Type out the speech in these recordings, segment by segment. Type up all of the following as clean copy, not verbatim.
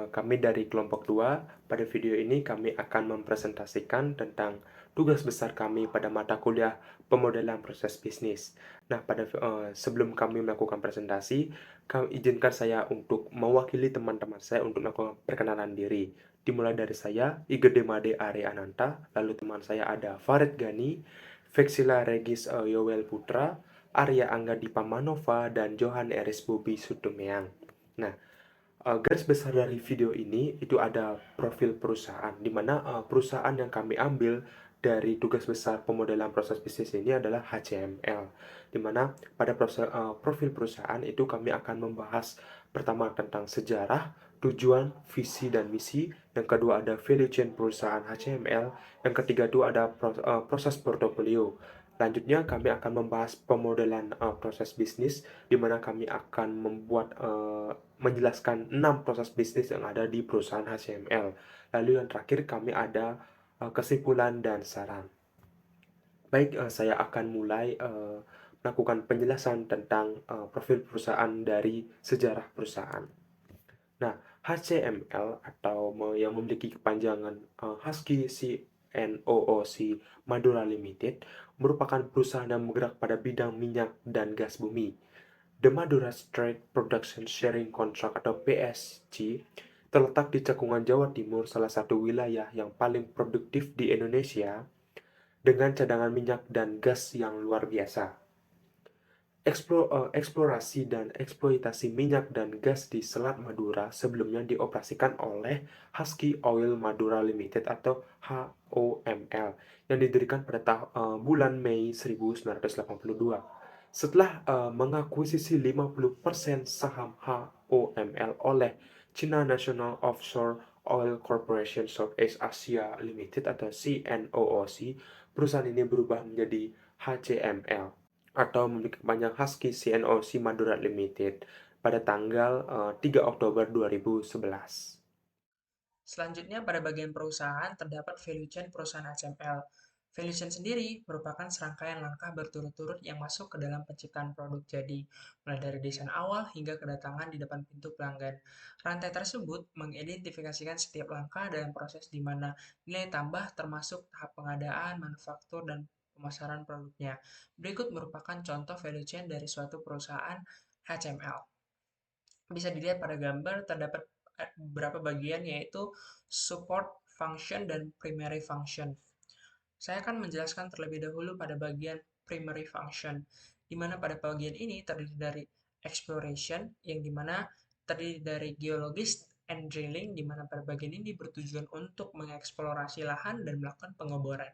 kami dari kelompok 2. Pada video ini kami akan mempresentasikan tentang tugas besar kami pada mata kuliah pemodelan proses bisnis. Nah, sebelum kami melakukan presentasi, izinkan saya untuk mewakili teman-teman saya untuk melakukan perkenalan diri. Dimulai dari saya, Igede Made Are Ananta, lalu teman saya ada Farid Gani, Vexila Regis Yowel Putra, Arya Angga Dipa Manova, dan Johan Eris Bobi Sutumeang. Nah, garis besar dari video ini itu ada profil perusahaan, di mana perusahaan yang kami ambil dari tugas besar pemodelan proses bisnis ini adalah HCML, di mana pada profil perusahaan itu kami akan membahas pertama tentang sejarah, tujuan, visi, dan misi. Yang kedua ada value chain perusahaan HCML. Yang ketiga itu ada proses portofolio. Selanjutnya kami akan membahas pemodelan proses bisnis, di mana kami akan menjelaskan 6 proses bisnis yang ada di perusahaan HCML. Lalu yang terakhir kami ada kesimpulan dan saran. Baik, saya akan mulai melakukan penjelasan tentang profil perusahaan dari sejarah perusahaan. Nah, HCML atau yang memiliki kepanjangan Husky CNOOC Madura Limited merupakan perusahaan yang bergerak pada bidang minyak dan gas bumi. The Madura Strait Production Sharing Contract atau PSG terletak di Cekungan, Jawa Timur, salah satu wilayah yang paling produktif di Indonesia dengan cadangan minyak dan gas yang luar biasa. Eksplorasi dan eksploitasi minyak dan gas di Selat Madura sebelumnya dioperasikan oleh Husky Oil Madura Limited atau HOML yang didirikan pada bulan Mei 1982. Setelah mengakuisisi 50% saham HOML oleh China National Offshore Oil Corporation Southeast Asia Limited atau CNOOC, perusahaan ini berubah menjadi HCML atau memiliki kepanjangan Husky CNOOC Madura Limited pada tanggal 3 Oktober 2011. Selanjutnya, pada bagian perusahaan terdapat value chain perusahaan HML. Value chain sendiri merupakan serangkaian langkah berturut-turut yang masuk ke dalam penciptaan produk jadi, mulai dari desain awal hingga kedatangan di depan pintu pelanggan. Rantai tersebut mengidentifikasikan setiap langkah dalam proses di mana nilai tambah termasuk tahap pengadaan, manufaktur, dan pemasaran produknya. Berikut merupakan contoh value chain dari suatu perusahaan HML. Bisa dilihat pada gambar terdapat beberapa bagian yaitu support function dan primary function. Saya akan menjelaskan terlebih dahulu pada bagian primary function, di mana pada bagian ini terdiri dari exploration, yang dimana terdiri dari geologis and drilling, di mana pada bagian ini bertujuan untuk mengeksplorasi lahan dan melakukan pengeboran.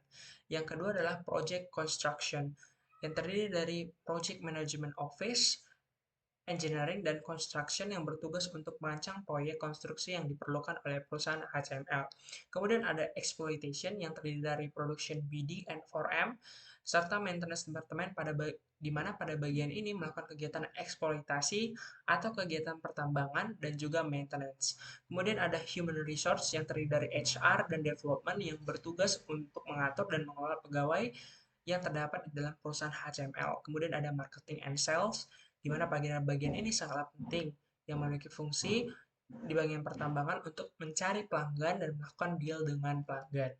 Yang kedua adalah project construction, yang terdiri dari project management office, engineering, dan construction yang bertugas untuk merancang proyek konstruksi yang diperlukan oleh perusahaan HML. Kemudian ada exploitation yang terdiri dari production BD and 4M, serta maintenance department di mana pada bagian ini melakukan kegiatan eksploitasi atau kegiatan pertambangan dan juga maintenance. Kemudian ada human resource yang terdiri dari HR dan development yang bertugas untuk mengatur dan mengelola pegawai yang terdapat di dalam perusahaan HML. Kemudian ada marketing and sales, di mana bagian-bagian ini sangatlah penting yang memiliki fungsi di bagian pertambangan untuk mencari pelanggan dan melakukan deal dengan pelanggan.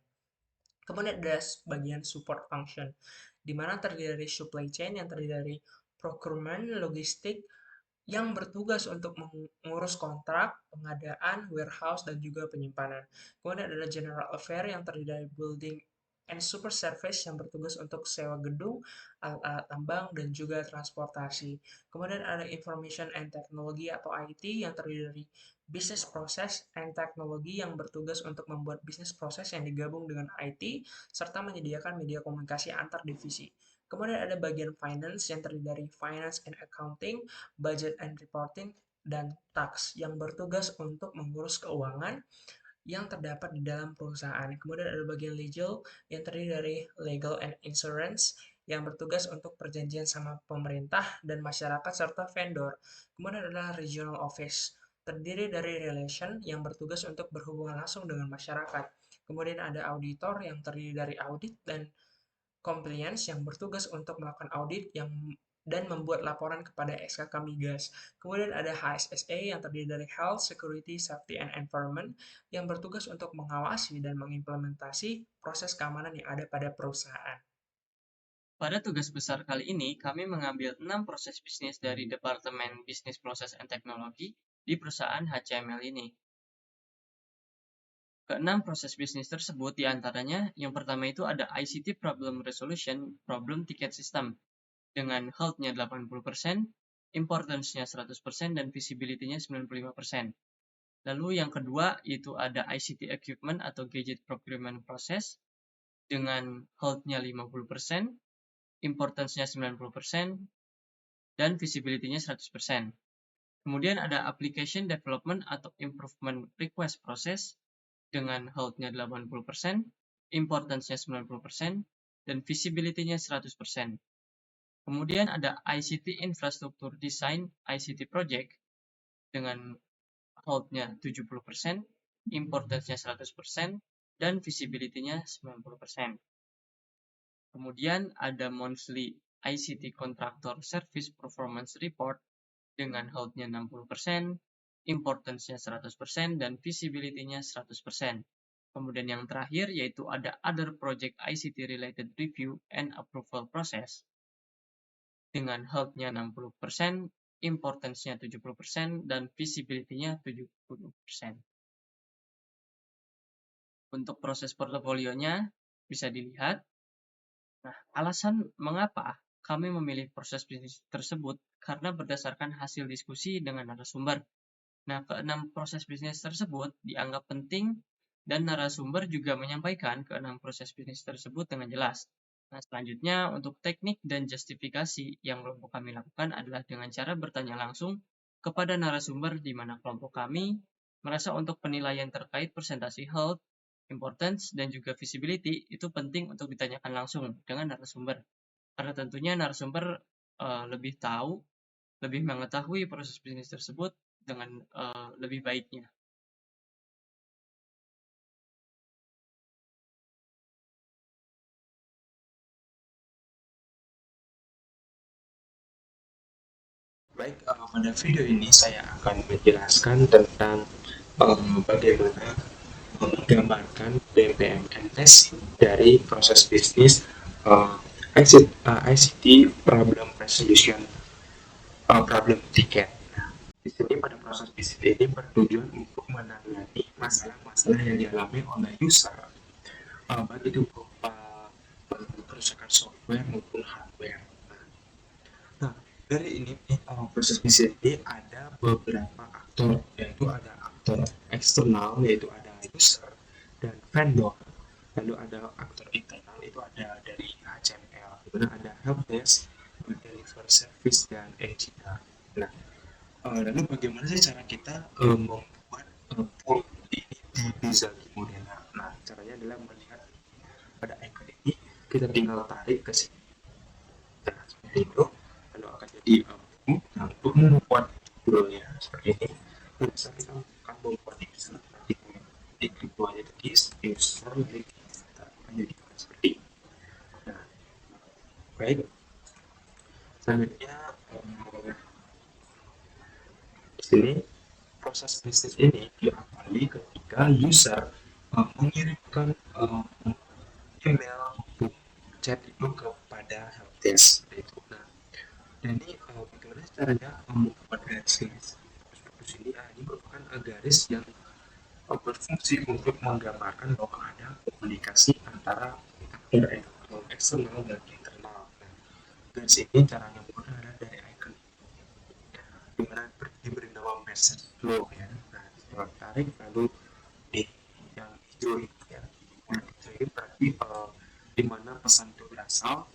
Kemudian ada bagian support function, di mana terdiri dari supply chain yang terdiri dari procurement, logistik, yang bertugas untuk mengurus kontrak, pengadaan, warehouse, dan juga penyimpanan. Kemudian ada general affair yang terdiri dari building and super service yang bertugas untuk sewa gedung, alat-alat tambang, dan juga transportasi. Kemudian ada information and technology atau IT yang terdiri dari business process and technology yang bertugas untuk membuat bisnis proses yang digabung dengan IT, serta menyediakan media komunikasi antar divisi. Kemudian ada bagian finance yang terdiri dari finance and accounting, budget and reporting, dan tax yang bertugas untuk mengurus keuangan yang terdapat di dalam perusahaan. Kemudian ada bagian legal yang terdiri dari legal and insurance yang bertugas untuk perjanjian sama pemerintah dan masyarakat serta vendor. Kemudian adalah regional office, terdiri dari relation yang bertugas untuk berhubungan langsung dengan masyarakat. Kemudian ada auditor yang terdiri dari audit dan compliance yang bertugas untuk melakukan audit yang dan membuat laporan kepada SKK Migas. Kemudian ada HSSE yang terdiri dari Health, Security, Safety, and Environment yang bertugas untuk mengawasi dan mengimplementasi proses keamanan yang ada pada perusahaan. Pada tugas besar kali ini, kami mengambil 6 proses bisnis dari Departemen Business Process and Technology di perusahaan HCML ini. Keenam proses bisnis tersebut diantaranya, yang pertama itu ada ICT Problem Resolution, Problem Ticket System, dengan health-nya 80%, importance-nya 100%, dan visibility-nya 95%. Lalu yang kedua itu ada ICT Equipment atau Gadget Procurement Process, dengan health-nya 50%, importance-nya 90%, dan visibility-nya 100%. Kemudian ada Application Development atau Improvement Request Process dengan health-nya 80%, importance-nya 90%, dan visibility-nya 100%. Kemudian ada ICT Infrastructure Design ICT Project dengan health-nya 70%, importance-nya 100%, dan visibility-nya 90%. Kemudian ada Monthly ICT Contractor Service Performance Report dengan health-nya 60%, importance-nya 100%, dan visibility-nya 100%. Kemudian yang terakhir yaitu ada Other Project ICT Related Review and Approval Process dengan health-nya 60%, importance-nya 70%, dan visibility-nya 70%. Untuk proses portofolionya bisa dilihat. Nah, alasan mengapa kami memilih proses bisnis tersebut karena berdasarkan hasil diskusi dengan narasumber. Nah, keenam proses bisnis tersebut dianggap penting dan narasumber juga menyampaikan keenam proses bisnis tersebut dengan jelas. Nah, selanjutnya untuk teknik dan justifikasi yang kelompok kami lakukan adalah dengan cara bertanya langsung kepada narasumber di mana kelompok kami merasa untuk penilaian terkait presentasi health, importance, dan juga visibility itu penting untuk ditanyakan langsung dengan narasumber. Karena tentunya narasumber lebih tahu, lebih mengetahui proses bisnis tersebut dengan lebih baiknya. Baik, pada video ini saya akan menjelaskan tentang bagaimana menggambarkan BPMNS dari proses bisnis ICT Problem Resolution Problem Ticket. Di sini pada proses bisnis ini bertujuan untuk menangani masalah-masalah yang dialami oleh user, baik itu berupa kerusakan software maupun hardware. Nah, dari ini proses bisnis ini ada beberapa aktor, yaitu ada aktor eksternal, yaitu ada user dan vendor. Lalu ada aktor internal, itu ada dari HCML, kemudian ada helpdesk, deliver service, dan engineer. Nah, lalu bagaimana sih cara kita membuat pool ini di Bizaki Modena? Nah, caranya adalah melihat pada icon ini, kita tinggal tarik ke sini. Nah, seperti itu. Lalu akan jadi nah, untuk membuat poolnya seperti ini. Nah, bisa kita akan membuat user, nanti diklik dua aja tadi, user, nanti kita akan jadikan seperti ini. Nah, baik. Selanjutnya, di sini proses bisnis ini diawali ketika user mengirimkan email maupun chat itu kepada helpdesk itu. Nah, dan ini bagaimana caranya membuat garis seperti ini? Ini merupakan garis yang berfungsi untuk menggambarkan bahwa ada komunikasi antara aktor eksternal dan internal. Nah, garis ini caranya mudah adalah dari icon dimana diberi nama message flow ya. Nah, setelah tarik lalu di yang hijau itu ya, yang hijau ini berarti di mana pesan itu berasal,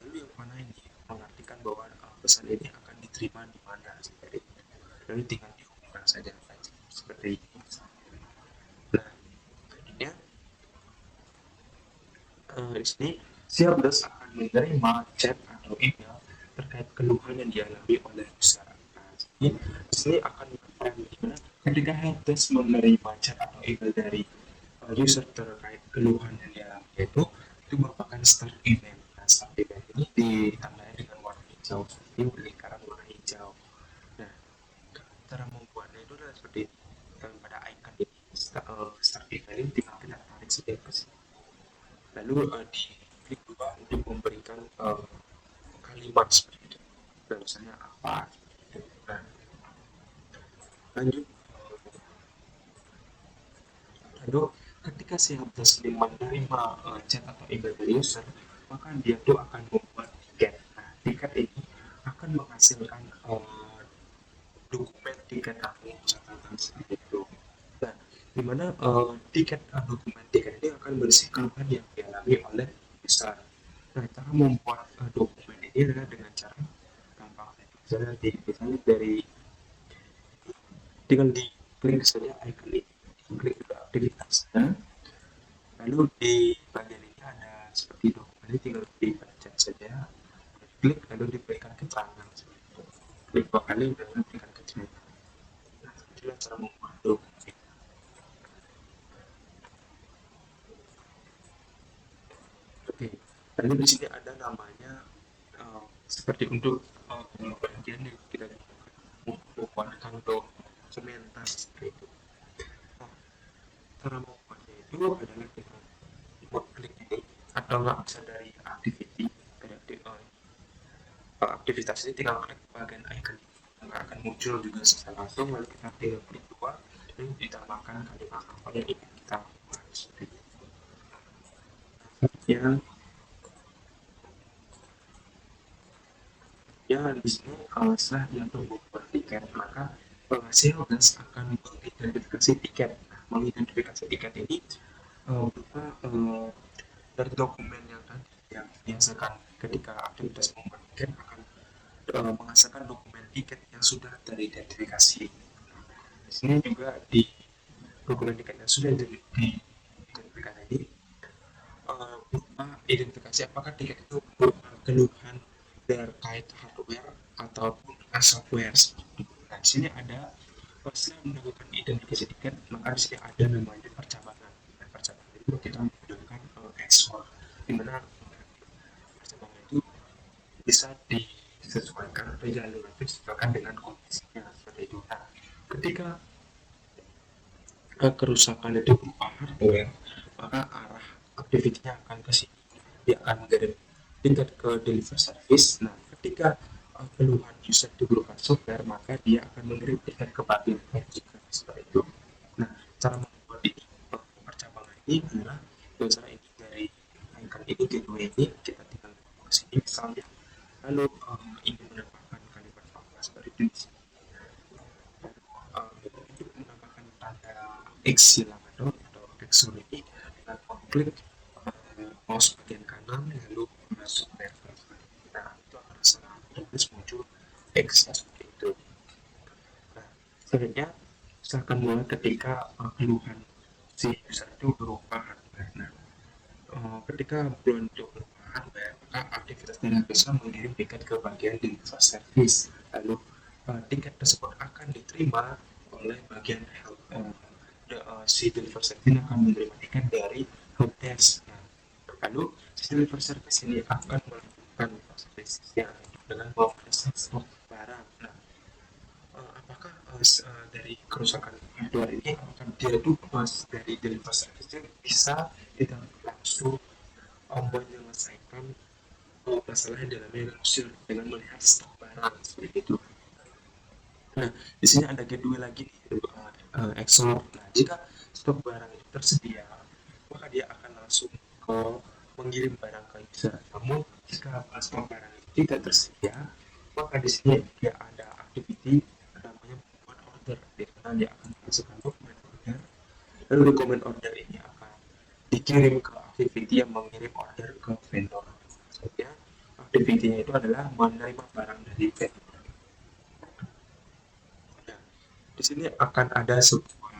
lalu yang mana ini mengartikan bahwa pesan ini akan diterima di mana seperti itu. Lalu tinggal dihubungkan saja seperti ini. Nah, selanjutnya di sini Sales akan menerima chat atau email terkait keluhan yang dialami oleh user. Nah, di sini akan bagaimana ketika helpdesk menerima chat atau email dari user terkait keluhan yang dialami itu merupakan start event. Nah, start event ini ditandai dengan warna hijau, ini lingkaran warna hijau. Nah, cara membuatnya itu adalah seperti pada icon ini, start event, tinggal kita tarik saja ke sini. Lalu di klik dua untuk memberikan kalimat seperti itu. Dan misalnya apa? Nah, lanjut. Lalu ketika si helpdesk ini menerima chat atau email dari user, maka dia tuh akan membuat tiket. Nah, tiket ini akan menghasilkan dokumen tiket kamu catatan seperti itu. Nah, dimana tiket dokumen tiket ini akan berisi keluhan yang dialami oleh user. Nah, cara membuat dokumen ini adalah dengan cara gampang saja. Misalnya dari tinggal di klik saja icon ini, klik ke aktivitasnya. Lalu di bagian ini ada seperti dokumen ini, tinggal dibaca saja, klik lalu diberikan keterangan. Klik dua kali dan diberikan keterangan. Nah, itulah cara membuat dokumen. Oke, lalu di sini ada namanya seperti untuk bagian yang kita membuatkan dokumentasi seperti itu. Nah, cara membuatnya itu adalah dengan klik ini atau nggak bisa dari activity, dari aktivitas ini tinggal klik bagian icon ini, nggak akan muncul juga secara langsung. Lalu kita tinggal klik dua dan ditambahkan kalimat apa yang ingin kita buat seperti itu. Ya, ya di sini setelah dia membuat tiket, maka penghasil gas akan mengidentifikasi tiket. Mengidentifikasi tiket ini berupa dari dokumen yang tadi yang biasakan ketika aktivitas membuat tiket akan menghasilkan dokumen tiket yang sudah teridentifikasi. Di sini juga di dokumen tiket yang sudah diidentifikasi ini berupa identifikasi apakah tiket itu berupa keluhan terkait hardware ataupun software. Nah, di sini ada setelah melakukan identifikasi tiket, maka di sini ada namanya percabangan. Dan percabangan itu kita menggunakan export, di mana percabangan itu bisa disesuaikan atau jalur itu disesuaikan dengan kondisinya seperti itu. Nah, ketika kerusakan itu berupa hardware, maka arah aktivitinya akan ke sini. Dia akan mengirim tingkat ke deliver service. Nah, ketika keluhan user itu berupa software, maka dia akan mengirim tingkat ke bagian juga seperti itu. Nah, cara membuat ini percabangan ini adalah cara ini dari icon ini kedua ini kita tinggal ke sini misalnya, lalu ingin menambahkan kalimat fakta seperti itu. Untuk menambahkan tanda X silakan atau X ini dengan mengklik mouse bagian kanan lalu masuk level. Nah, itu akan sangat otomatis muncul X seperti itu. Nah, selanjutnya misalkan mulai ketika keluhan si user itu berupa hardware. Nah, ketika muncul berupa hardware, maka aktivitas dari bisa mengirim tiket ke bagian deliver service. Lalu tiket tersebut akan diterima oleh bagian help. Si deliver service akan menerima tiket dari helpdesk. Nah, lalu si deliver service ini akan melakukan prosesnya dengan memproses barang. Nah, apakah dari kerusakan hardware ini apakah dia itu dari deliver service bisa tidak langsung menyelesaikan masalah yang dialami user dengan melihat stok barang seperti itu. Nah, di sini ada gateway lagi XOR. Nah, jika stok barang itu tersedia, maka dia akan langsung ke mengirim barang ke user. Namun jika stok barang itu tidak tersedia, maka di sini dia ada activity namanya membuat order, di mana dia akan masukkan dokumen order. Lalu dokumen order ini akan dikirim ke activity yang mengirim order ke vendor. Maksudnya activity-nya itu adalah menerima barang dari vendor. Nah, di sini akan ada sebuah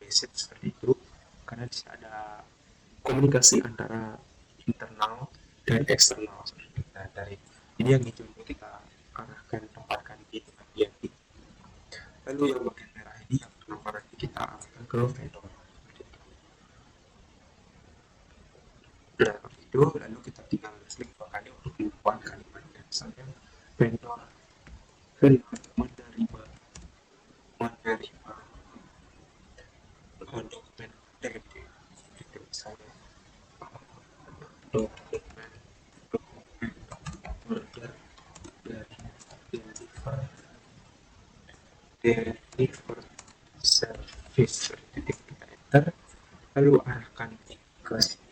message seperti itu karena di sini ada komunikasi antara internal dan eksternal. Nah, dari ini yang hijau ini kita arahkan tempatkan di bagian ini. Lalu yang bagian merah ini yang kenapa nanti kita arahkan ke vendor. Nah, itu lalu kita tinggal klik dua kali untuk membuat kalimat vendor menerima dokumen dari itu, misalnya dokumen order dari deliver service, seperti itu kita enter, lalu arahkan ke sini.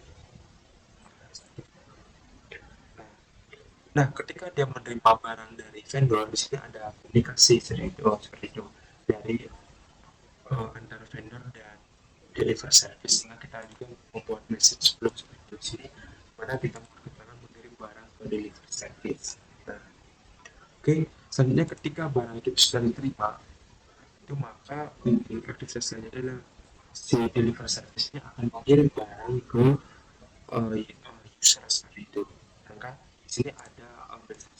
Nah, ketika dia menerima barang dari vendor, di sini ada komunikasi seperti itu dari antara vendor dan deliver service, sehingga kita juga membuat message sebelum seperti itu. Di sini mana kita menggunakan mengirim barang ke deliver service. Nah, oke, selanjutnya ketika barang itu sudah diterima, itu maka aktivitas selanjutnya adalah si deliver service-nya akan mengirim barang ke user seperti itu. Maka di sini ada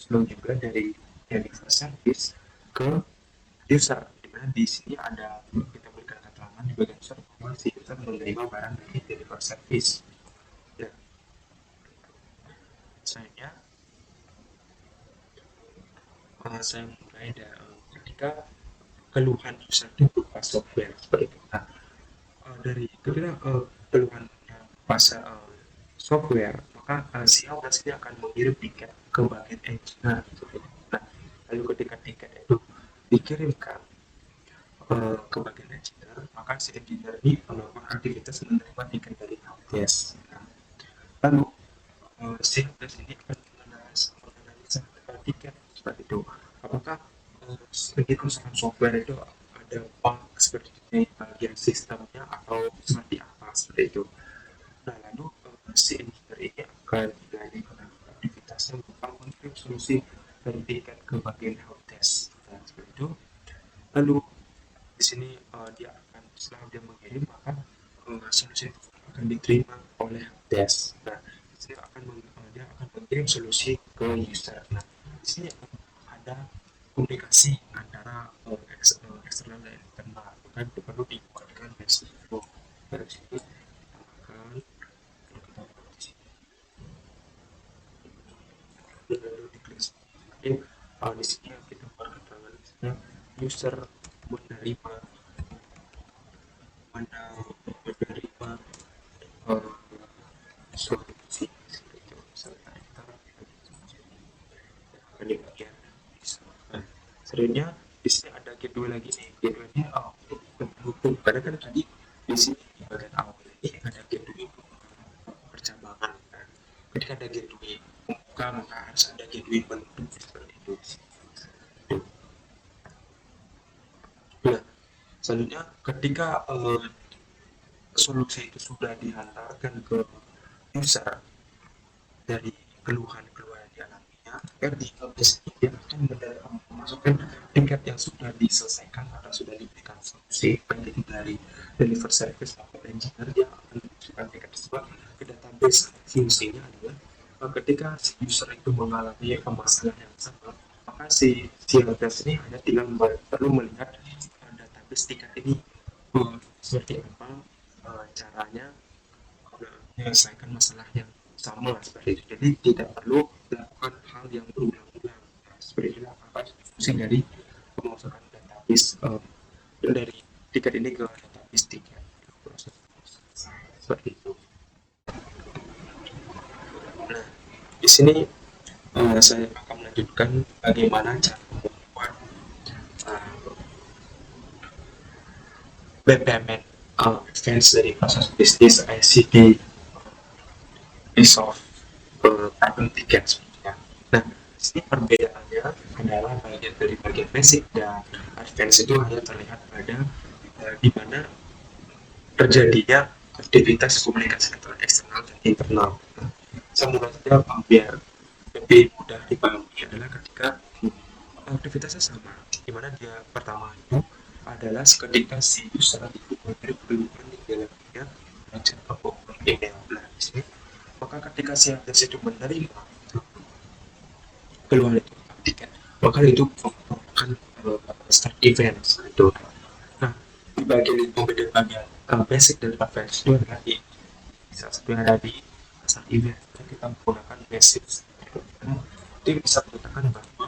flow juga dari deliver service ke user, dimana di sini ada kita berikan keterangan di bagian user bahwa si user menerima barang dari deliver service. Nah, selanjutnya saya mulai dari ketika keluhan user itu berupa software seperti itu. Nah, dari ketika keluhan pasar software, maka si Audas ini akan mengirim tiket ke bagian engineer. Nah, lalu ketika tiket itu dikirimkan ke bagian engineer, maka si engineer ini melakukan aktivitas menerima tiket dari helpdesk. Nah, lalu si helpdesk ini akan menganalisa tiket seperti itu. Apakah sedikit kerusakan software itu ada bug seperti di bagian sistemnya atau seperti apa seperti itu. Nah, lalu si engineer ini akan dari aktivitasnya berupa mengirim solusi dari tiket ke bagian helpdesk. Nah, seperti itu. Lalu di sini dia akan setelah dia mengirim, maka solusi itu akan diterima oleh helpdesk. Nah, di sini dia akan mengirim solusi ke user. Nah, di sini ada komunikasi antara eksternal dan internal, bukan perlu dibuatkan basic flow. Dari sini akan lalu diklik di sini kita perkatakan user menerima solusi itu, misalnya kita akan di bagian nah, sebenarnya di sini ada gateway lagi nih. Gateway-nya untuk pendukung, karena kan tadi di sini di bagian awal ini ada gateway percabangan kan. Ketika ada gateway pembuka, maka harus ada gateway penutup seperti itu. Nah, selanjutnya ketika solusi itu sudah dihantarkan ke user dari keluhan-keluhan yang dialaminya, di helpdesk dia akan memasukkan tiket yang sudah diselesaikan atau sudah diberikan solusi, baik itu dari deliver service atau engineer, dia akan memasukkan tiket tersebut ke database. Fungsinya adalah ketika si user itu mengalami masalah yang sama, maka si helpdesk ini hanya tinggal perlu melihat database tiket ini seperti apa caranya menyelesaikan masalah yang sama seperti itu. Jadi tidak perlu melakukan hal yang berulang-ulang. Seperti itulah apa fungsi dari pemasukan database dari tiket ini ke database tiket. Proses seperti itu. Nah, di sini saya akan melanjutkan bagaimana cara membuat BPMN advance dari proses bisnis ICD resolve pattern tiket sebenarnya. Nah, di sini perbedaannya adalah bagian dari bagian basic dan advance itu hanya terlihat pada di mana terjadinya aktivitas komunikasi antara eksternal dan internal. Nah, semoga saja biar lebih mudah dipahami adalah ketika aktivitasnya sama, di mana dia pertama itu adalah ketika si user itu memberi keluhan di dalamnya chat atau email. Nah, di sini maka ketika si helpdesk itu menerima keluhan itu tiket, maka itu merupakan start event itu. Nah, di bagian pembeda bagian basic dan advanced itu adalah di salah satu yang ada di start event. Kita menggunakan basic. Nah, itu bisa mengatakan bahwa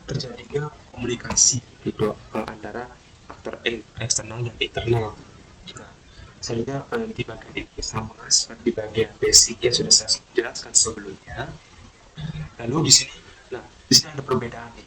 terjadinya komunikasi gitu antara aktor eksternal dan internal. Nah, selanjutnya di bagian ini sama seperti di bagian basic yang sudah saya jelaskan sebelumnya. Lalu di sini, nah di sini ada perbedaan nih.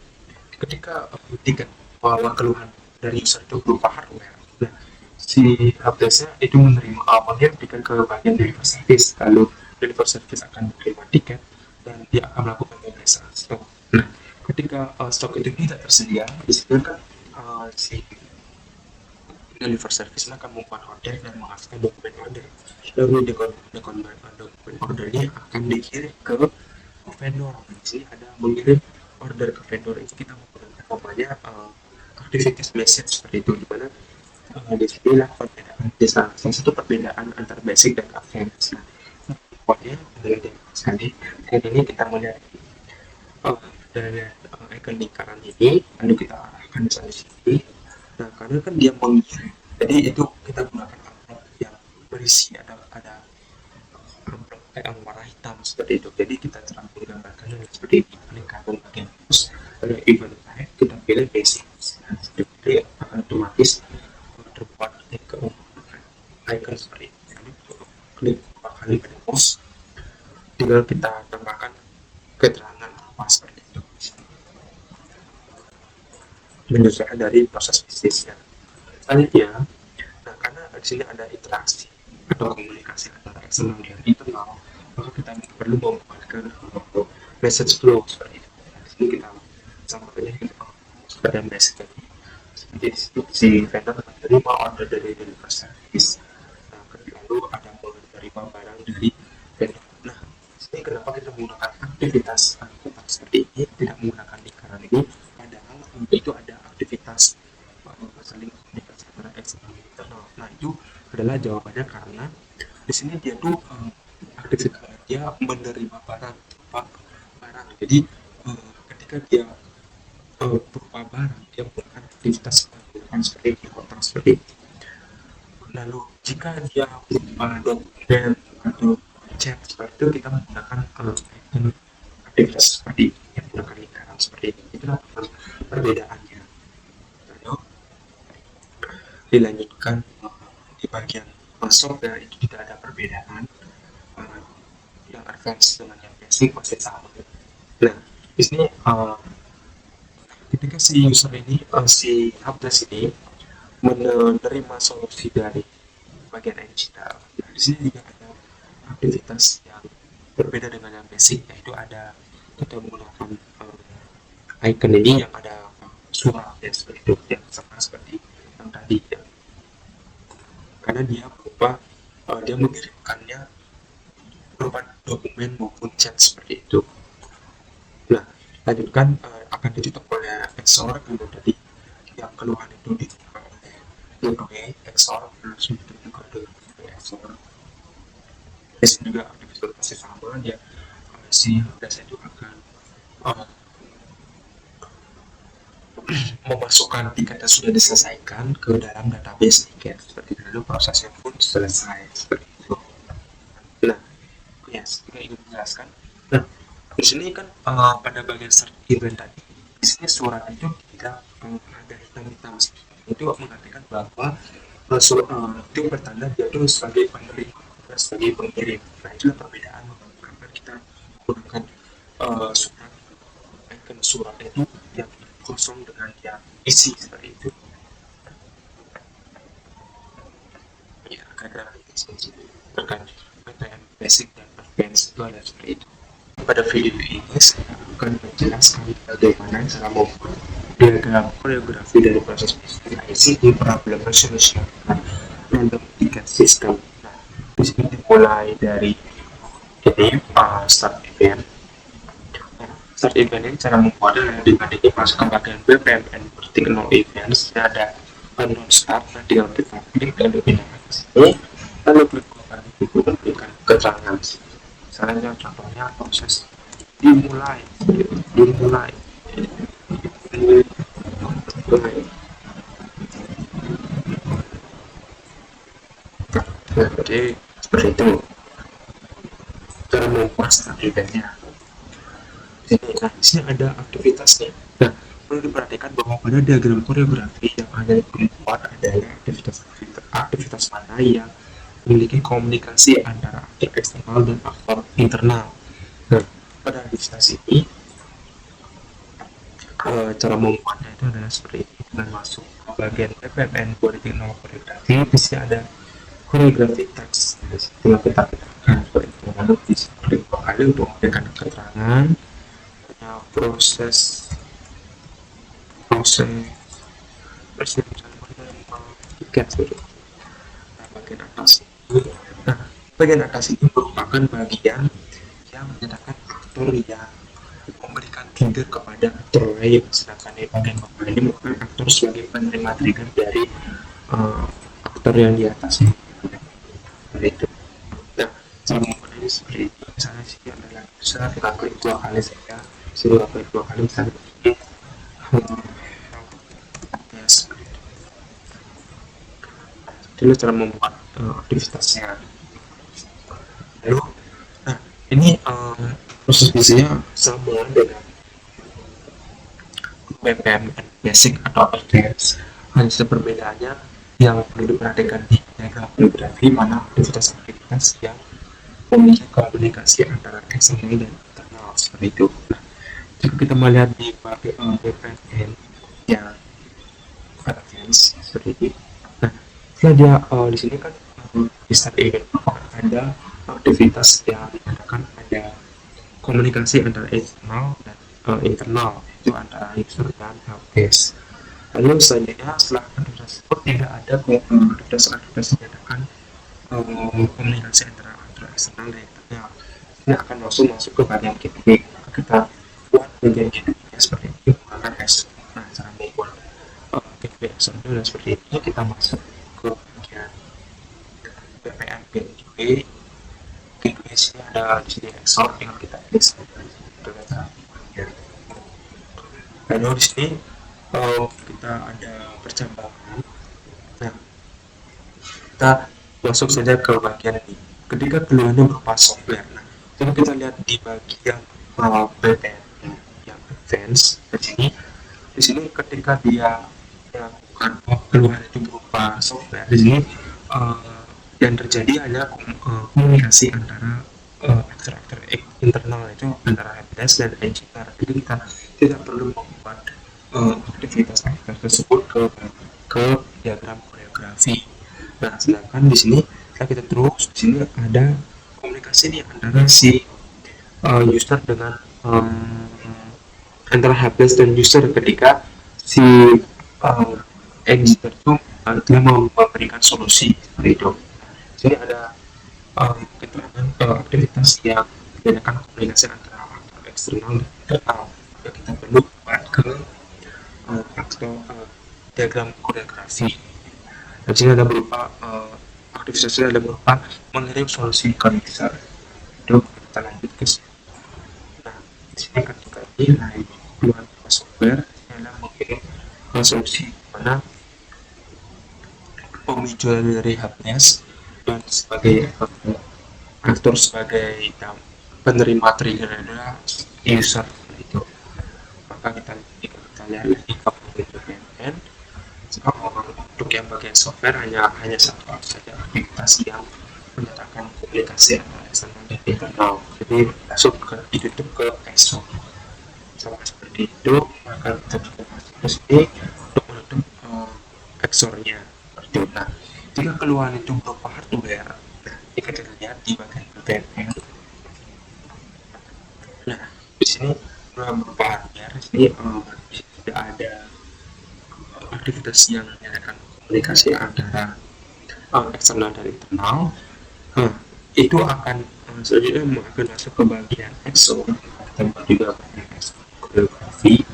Ketika tiket keluhan dari user itu berupa hardware, nah si helpdesk-nya itu menerima mengirimkan ke bagian deliver service, lalu deliver service akan menerima tiket dan dia akan melakukan pemeriksaan stok. Nah, ketika stok itu tidak tersedia, di sini kan si deliver service akan membuat order dan menghasilkan dokumen order. Lalu dokumen ordernya akan dikirim ke vendor. Di sini ada mengirim order ke vendor, itu kita menggunakan namanya activities message seperti itu, di mana di sini lah perbedaan salah satu perbedaan antara basic dan advance. Nah, pokoknya adalah sekali dan ini kita melihat dari icon lingkaran ini, lalu kita arahkan di sini. Nah, karena kan dia mengirim, jadi itu kita gunakan amplop yang berisi ada amplop warna hitam seperti itu. Jadi kita cara menggambarkannya seperti ini, lingkaran bagian terus ada event type, kita pilih basic. Nah, jadi otomatis terbuat ke icon seperti ini. Lalu klik dua kali pada mouse, tinggal kita tambahkan keterangan apa seperti itu, menyesuaikan dari proses bisnisnya. Selanjutnya, nah karena di sini ada interaksi atau komunikasi antara eksternal dan internal, maka kita perlu membuatkan message flow seperti itu. Nah, di sini kita sampaikan pada message tadi. Seperti di situ si vendor menerima order dari delivery service. Nah, lalu ada menerima barang dari vendor. Nah, ini kenapa kita menggunakan aktivitas seperti ini, tidak menggunakan lingkaran ini, padahal itu ada aktivitas saling komunikasi antara eksternal dan internal. Nah, itu adalah jawabannya karena di sini dia tuh aktivitas dia menerima barang. Jadi ketika dia berupa barang, dia melakukan aktivitas seperti di kotak seperti itu. Lalu jika dia berupa dokumen atau chat seperti itu, kita menggunakan aktivitas seperti ini, yang menggunakan lingkaran seperti ini. Itulah perbedaannya. Lalu dilanjutkan di bagian software itu tidak ada perbedaan, yang advance dengan yang basic masih sama. Nah, di sini ketika si user ini si helpdesk ini menerima solusi dari bagian digital, nah, di sini juga ada aktivitas yang berbeda dengan yang basic, yaitu ada kita menggunakan icon ini yang ada surat dan seperti itu, yang sama seperti yang tadi ya. Karena dia berupa dia mengirimkannya berupa dokumen maupun chat seperti itu. Nah, lanjutkan akan ditutup oleh XOR, kemudian tadi yang keluhan itu ditutup oleh Gateway XOR, langsung ditutup juga dengan XOR. Di sini juga aktivitas masih sama, dia si data itu akan memasukkan tiket yang sudah diselesaikan ke dalam database tiket seperti itu, lalu prosesnya pun selesai seperti itu. Nah, ya, saya ingin menjelaskan. Nah, di sini kan pada bagian start event tadi, di sini surat itu tidak ada hitam-hitam, itu mengartikan bahwa itu bertanda dia itu sebagai penerima dan sebagai pengirim. Nah, itulah perbedaan karena kita menggunakan surat, icon surat itu yang kosong dengan yang isi seperti itu. Ya, karena terkait PTM basic dan advance itu ada seperti itu. Pada video ini saya akan menjelaskan bagaimana cara membuat diagram koreografi dari proses ICT problem resolution random ticket system. Nah, di sini dimulai dari ini start event. Start event ini cara membuatnya dengan ini masuk ke bagian BPMN ketik 0 events, ada non start, nah tinggal kita klik dan dipindahkan ke sini, lalu klik kembali buku dan berikan keterangan. Misalnya contohnya proses dimulai. Nah, jadi seperti itu cara membuat start eventnya. Di ini. Nah, di sini ada aktivitasnya. Nah, perlu diperhatikan bahwa pada diagram koreografi yang ada di keempat adalah aktivitas mana yang memiliki komunikasi antara aktor eksternal dan aktor internal. Nah, pada aktivitas ini cara membuatnya itu adalah seperti ini. Dengan masuk ke bagian PPMN 2.0 koreografi, di sini ada koreografi teks. Tinggal kita ketikkan seperti itu. Lalu di sini klik dua kali untuk memberikan keterangan. Proses tiket seperti itu. Nah, bagian atas ini merupakan bagian yang menyatakan aktor yang memberikan trigger kepada aktor lain, sedangkan di bagian bawah ini merupakan aktor sebagai penerima trigger dari aktor yang di atas ini. Seperti itu. Nah, cara membuat ini seperti itu. Misalnya sini adalah user, kita klik dua kali saja. Sini klik dua kali misalnya begini. Ya, seperti itu. Jadi cara membuat aktivitasnya. Lalu, nah ini proses bisnisnya sama dengan BPMN basic atau advance. Hanya perbedaannya yang perlu diperhatikan di diagram koreografi mana aktivitas yang memiliki komunikasi antara eksternal dan internal seperti itu. Nah, jika kita melihat di bagian BPMN yang advance seperti itu. Nah, setelah dia di sini kan di start event ada aktivitas yang menyatakan ada komunikasi antara eksternal dan internal, itu antara user dan helpdesk. Lalu selanjutnya setelah aktivitas tersebut tidak ada aktivitas yang menyatakan komunikasi antara eksternal dan internal. Ini akan langsung masuk ke bagian gateway. Kita buat bagian gateway seperti ini menggunakan S. Nah, cara membuat gateway external adalah seperti ini. Kita masuk ke bagian BPM gateway. Gateway sini ada di sini exor, tinggal kita klik lalu di sini kita ada percambangan. Nah, kita masuk saja ke bagian ini. Ketika keluarnya berupa software. Nah, coba kita lihat di bagian BPM yang advance di sini ketika dia melakukan keluar itu berupa software, di sini yang terjadi hanya komunikasi antara aktor-aktor internal itu antara helpdesk dan engineer. Jadi kita tidak perlu membuat aktivitas tersebut ke diagram koreografi. Nah, sedangkan di sini setelah kita terus di sini ada komunikasi nih antara si user dengan antara helpdesk dan user ketika si engineer itu dia mau memberikan solusi seperti itu. Jadi ada keterangan aktivitas yang membedakan komunikasi antara aktor eksternal dan internal. Yang kita perlu buat ke diagram koreografi. Dan sini ada berupa aktivitasnya ada berupa mengirim solusi ke user. Itu kita lanjut ke sini. Nah, di sini ketika ini keluar software ini adalah mengirim solusi mana pemicu dari helpdesk dan sebagai aktor sebagai penerima trigger adalah user itu. Maka kita lihat lagi ke BPMN. Untuk yang bagian software hanya satu saja aktivitas yang menyatakan komunikasi antara eksternal dan internal. Jadi masuk ke ditutup ke EXO sama seperti itu. Maka kita juga masuk ke sini untuk menutup EXO-nya. Nah, jika keluhan itu berupa hardware, jika kita lihat di bagian BPMN. Nah, di sini berupa hardware, di sini tidak ada aktivitas yang menyatakan komunikasi antara eksternal dan internal. Itu akan selanjutnya akan masuk ke bagian EXO. Kita juga bagian EXO koreografi.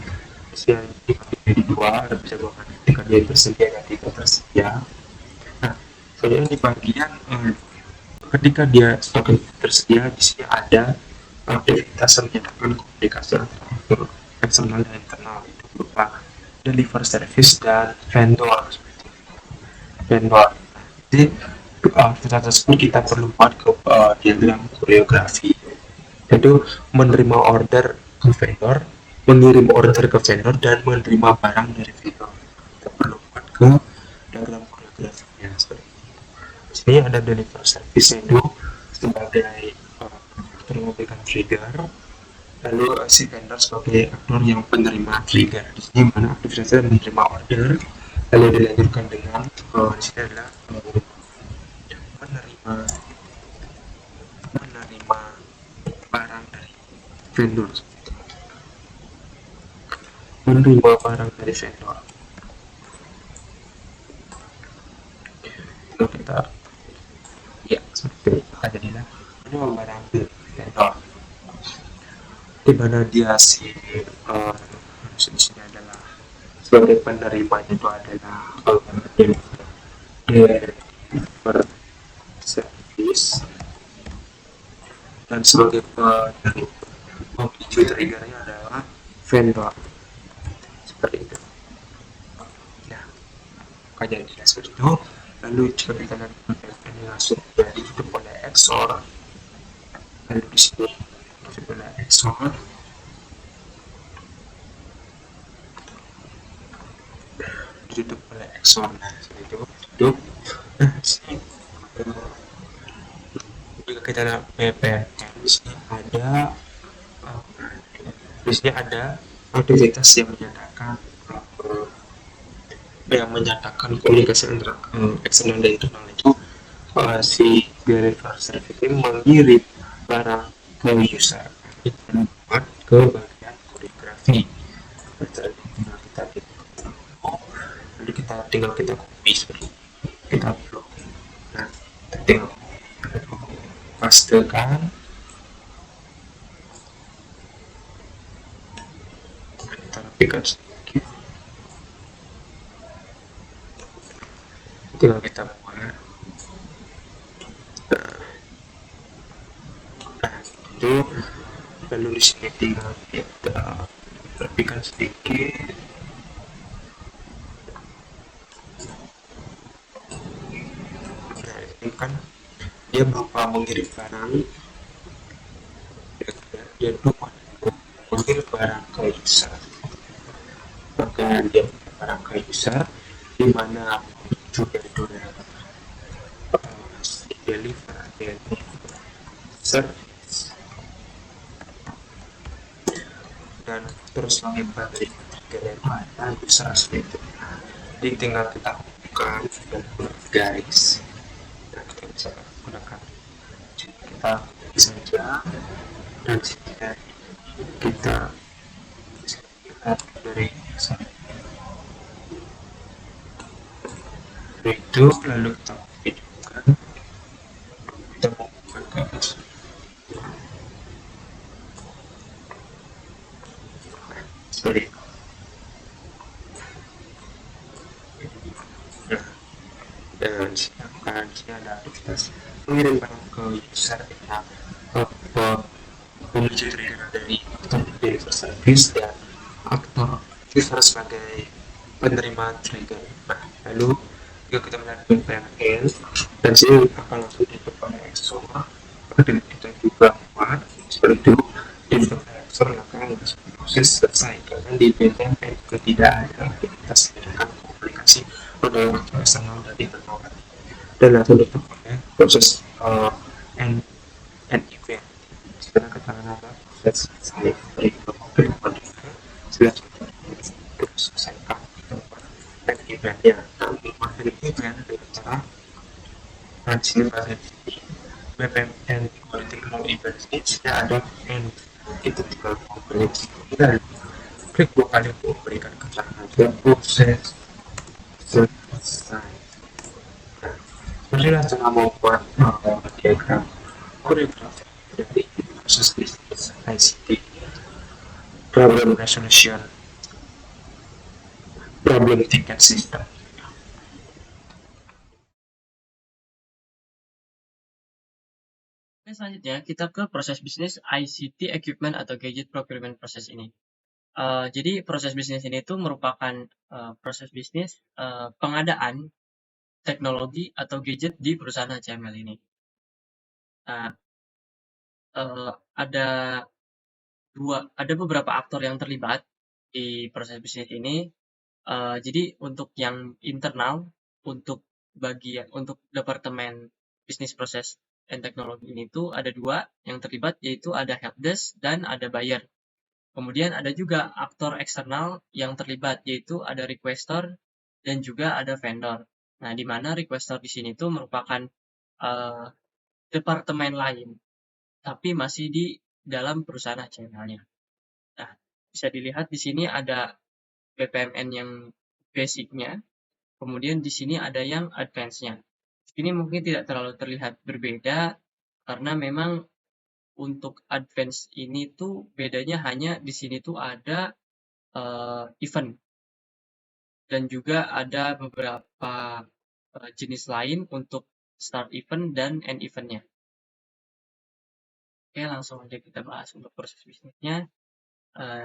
Bisa dibagi dua, bisa golongan ketika dia tersedia dan tidak tersedia. Nah, selanjutnya di bagian ketika dia sudah tersedia, di sini ada aktivitas yang menyatakan komunikasi antara eksternal dan internal, itu berupa deliver service dan vendor. Jadi aktivitas tersebut kita perlu buat ke diagram koreografi, yaitu menerima order ke vendor, mengirim order ke vendor, dan menerima barang dari vendor. Kita perlu buat ke diagram koreografinya seperti ini. Di sini ada deliver service itu sebagai aktor memberikan trigger, lalu si vendor sebagai aktor yang penerima trigger. Di sini mana aktivitasnya menerima order, lalu dilanjutkan dengan di sini adalah menerima menerima barang dari vendor, menerima barang dari vendor. Lalu kita ya seperti itu jadilah menerima barang dari vendor, di mana dia si di sini adalah sebagai penerimanya itu adalah deliver service, dan sebagai pemicu triggernya adalah vendor seperti itu. Nah, makanya jadi seperti itu. Lalu jika kita lihat ini langsung ditutup oleh XOR, lalu di sini ditutup oleh XOR, ditutup oleh XOR. Nah, seperti itu ditutup. Nah, di sini jika kita lihat PPN, di sini ada aktivitas yang komunikasi antara eksternal dan internal itu si deliver service ini mengirim barang ke user, kita buat ke bagian koreografi. Nanti kita tinggal kita copy seperti kita upload. Nah, kita tinggal pastekan, kita rapikan sedikit, tinggal kita buat. Itu lalu di sini tinggal kita rapikan sedikit. Nah, ini kan dia berupa mengirim barang, dia lupa mengirim barang ke user, maka dia barang ke user di mana juga deliver service, dan terus mengirimkan dari ada user seperti itu. Jadi tinggal kita buka guys, dan kita bisa gunakan, kita saja, dan kita lihat dari itu, lalu kita videokan, kita buka guys. Seperti itu. Dan silakan sini ada aktivitas mengirim barang ke user, kita menuju trigger dari aktor deliver service dan aktor user sebagai penerima trigger. Nah, lalu jika kita melihat PNN, dan sini akan langsung ditutup oleh EXO, maka dengan kita juga buat seperti itu ditutup oleh EXO, maka proses selesai, karena di PNN juga tidak ada aktivitas dengan komunikasi dengan eksternal dari internal, dan langsung ditutup oleh proses end event. Sekarang keterangan apa? Sudah selesai dari sudah selesaikan end eventnya. Nah, end event dengan cara sini pada BPMN Political Event ini sudah ada end, kita tinggal memberi dan klik dua kali untuk memberikan keterangan dan proses selesai. Inilah cara membuat diagram koreografi dari proses bisnis ICT, problem resolution, problem ticket system. Oke, selanjutnya kita ke proses bisnis ICT equipment atau gadget procurement proses ini. Jadi proses bisnis ini itu merupakan proses bisnis pengadaan teknologi atau gadget di perusahaan HCML ini. Nah, ada ada beberapa aktor yang terlibat di proses bisnis ini. Jadi untuk yang internal, untuk departemen bisnis proses dan teknologi ini tuh ada 2 yang terlibat, yaitu ada helpdesk dan ada buyer. Kemudian ada juga aktor eksternal yang terlibat, yaitu ada requester dan juga ada vendor. Nah, di mana requester di sini tuh merupakan uh, departemen lain, tapi masih di dalam perusahaan HTML-nya. Nah, bisa dilihat di sini ada BPMN yang basic-nya, kemudian di sini ada yang advance-nya. Ini mungkin tidak terlalu terlihat berbeda, karena memang untuk advance ini tuh bedanya hanya di sini tuh ada event, dan juga ada beberapa jenis lain untuk start event dan end event-nya. Oke, langsung aja kita bahas untuk proses bisnisnya.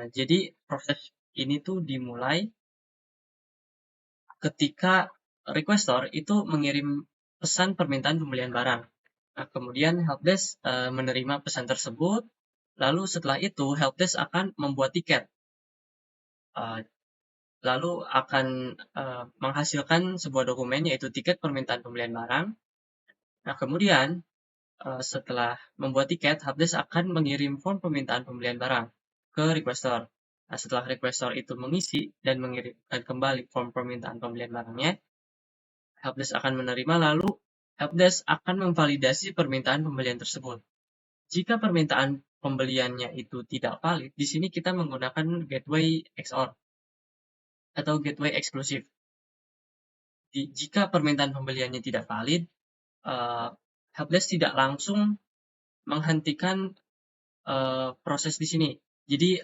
Jadi proses ini tuh dimulai ketika requester itu mengirim pesan permintaan pembelian barang. Nah, kemudian helpdesk menerima pesan tersebut, lalu setelah itu helpdesk akan membuat tiket, lalu akan menghasilkan sebuah dokumen yaitu tiket permintaan pembelian barang. Nah, kemudian setelah membuat tiket, helpdesk akan mengirim form permintaan pembelian barang ke requester. Nah, setelah requester itu mengisi dan mengirimkan kembali form permintaan pembelian barangnya, helpdesk akan menerima, lalu helpdesk akan memvalidasi permintaan pembelian tersebut. Jika permintaan pembeliannya itu tidak valid, di sini kita menggunakan gateway XOR atau gateway eksklusif. Jika permintaan pembeliannya tidak valid, helpdesk tidak langsung menghentikan proses di sini. Jadi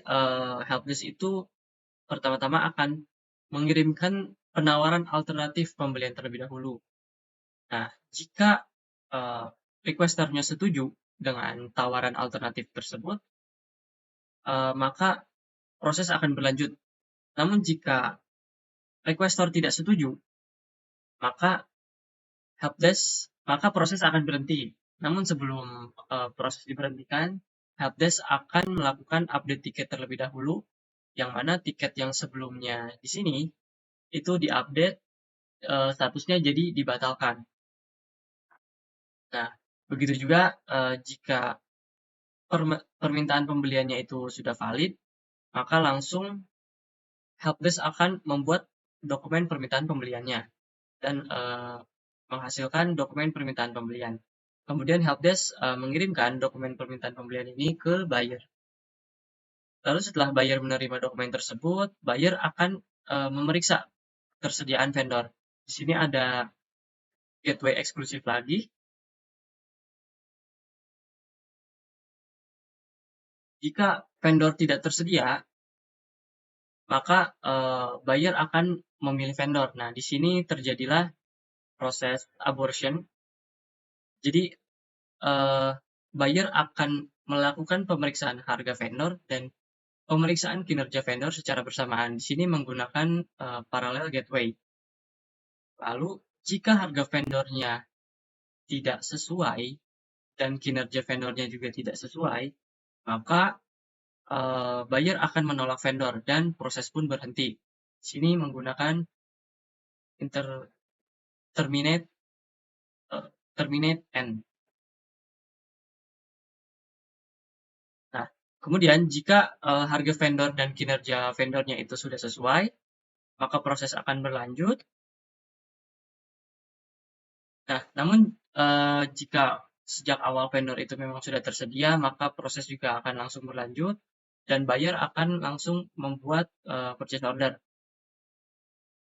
helpdesk itu pertama-tama akan mengirimkan penawaran alternatif pembelian terlebih dahulu. Nah, jika requesternya setuju dengan tawaran alternatif tersebut, maka proses akan berlanjut. Namun jika requester tidak setuju, maka proses akan berhenti. Namun sebelum proses diberhentikan, helpdesk akan melakukan update tiket terlebih dahulu, yang mana tiket yang sebelumnya di sini itu diupdate statusnya jadi dibatalkan. Nah, begitu juga jika permintaan pembeliannya itu sudah valid, maka langsung helpdesk akan membuat dokumen permintaan pembeliannya dan menghasilkan dokumen permintaan pembelian. Kemudian helpdesk mengirimkan dokumen permintaan pembelian ini ke buyer. Lalu setelah buyer menerima dokumen tersebut, buyer akan memeriksa ketersediaan vendor. Di sini ada gateway eksklusif lagi. Jika vendor tidak tersedia, maka buyer akan memilih vendor. Nah, di sini terjadilah proses abortion. Jadi buyer akan melakukan pemeriksaan harga vendor dan pemeriksaan kinerja vendor secara bersamaan. Di sini menggunakan parallel gateway. Lalu jika harga vendornya tidak sesuai dan kinerja vendornya juga tidak sesuai, maka buyer akan menolak vendor dan proses pun berhenti. Di sini menggunakan terminate end. Nah, kemudian jika harga vendor dan kinerja vendornya itu sudah sesuai, maka proses akan berlanjut. Nah, namun jika sejak awal vendor itu memang sudah tersedia, maka proses juga akan langsung berlanjut dan buyer akan langsung membuat purchase order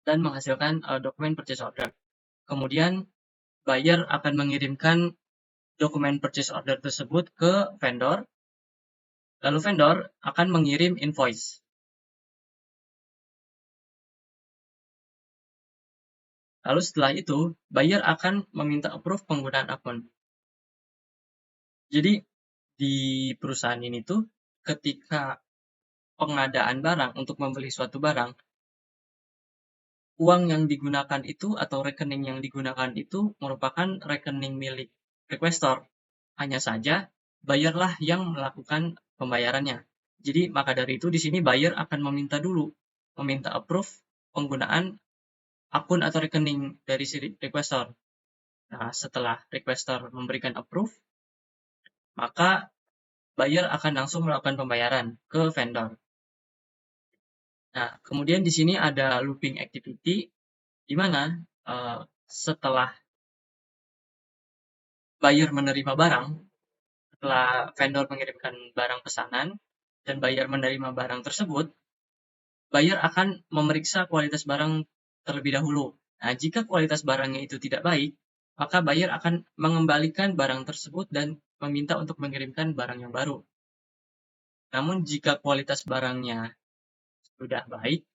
dan menghasilkan dokumen purchase order. Kemudian buyer akan mengirimkan dokumen purchase order tersebut ke vendor, lalu vendor akan mengirim invoice. Lalu setelah itu, buyer akan meminta approve penggunaan akun. Jadi, di perusahaan ini tuh, ketika pengadaan barang untuk membeli suatu barang, uang yang digunakan itu atau rekening yang digunakan itu merupakan rekening milik requester. Hanya saja, buyer lah yang melakukan pembayarannya. Jadi maka dari itu di sini buyer akan meminta approve penggunaan akun atau rekening dari si requester. Nah, setelah requester memberikan approve, maka buyer akan langsung melakukan pembayaran ke vendor. Nah, kemudian di sini ada looping activity di mana setelah buyer menerima barang, setelah vendor mengirimkan barang pesanan dan buyer menerima barang tersebut, buyer akan memeriksa kualitas barang terlebih dahulu. Nah, jika kualitas barangnya itu tidak baik, maka buyer akan mengembalikan barang tersebut dan meminta untuk mengirimkan barang yang baru. Namun jika kualitas barangnya sudah baik,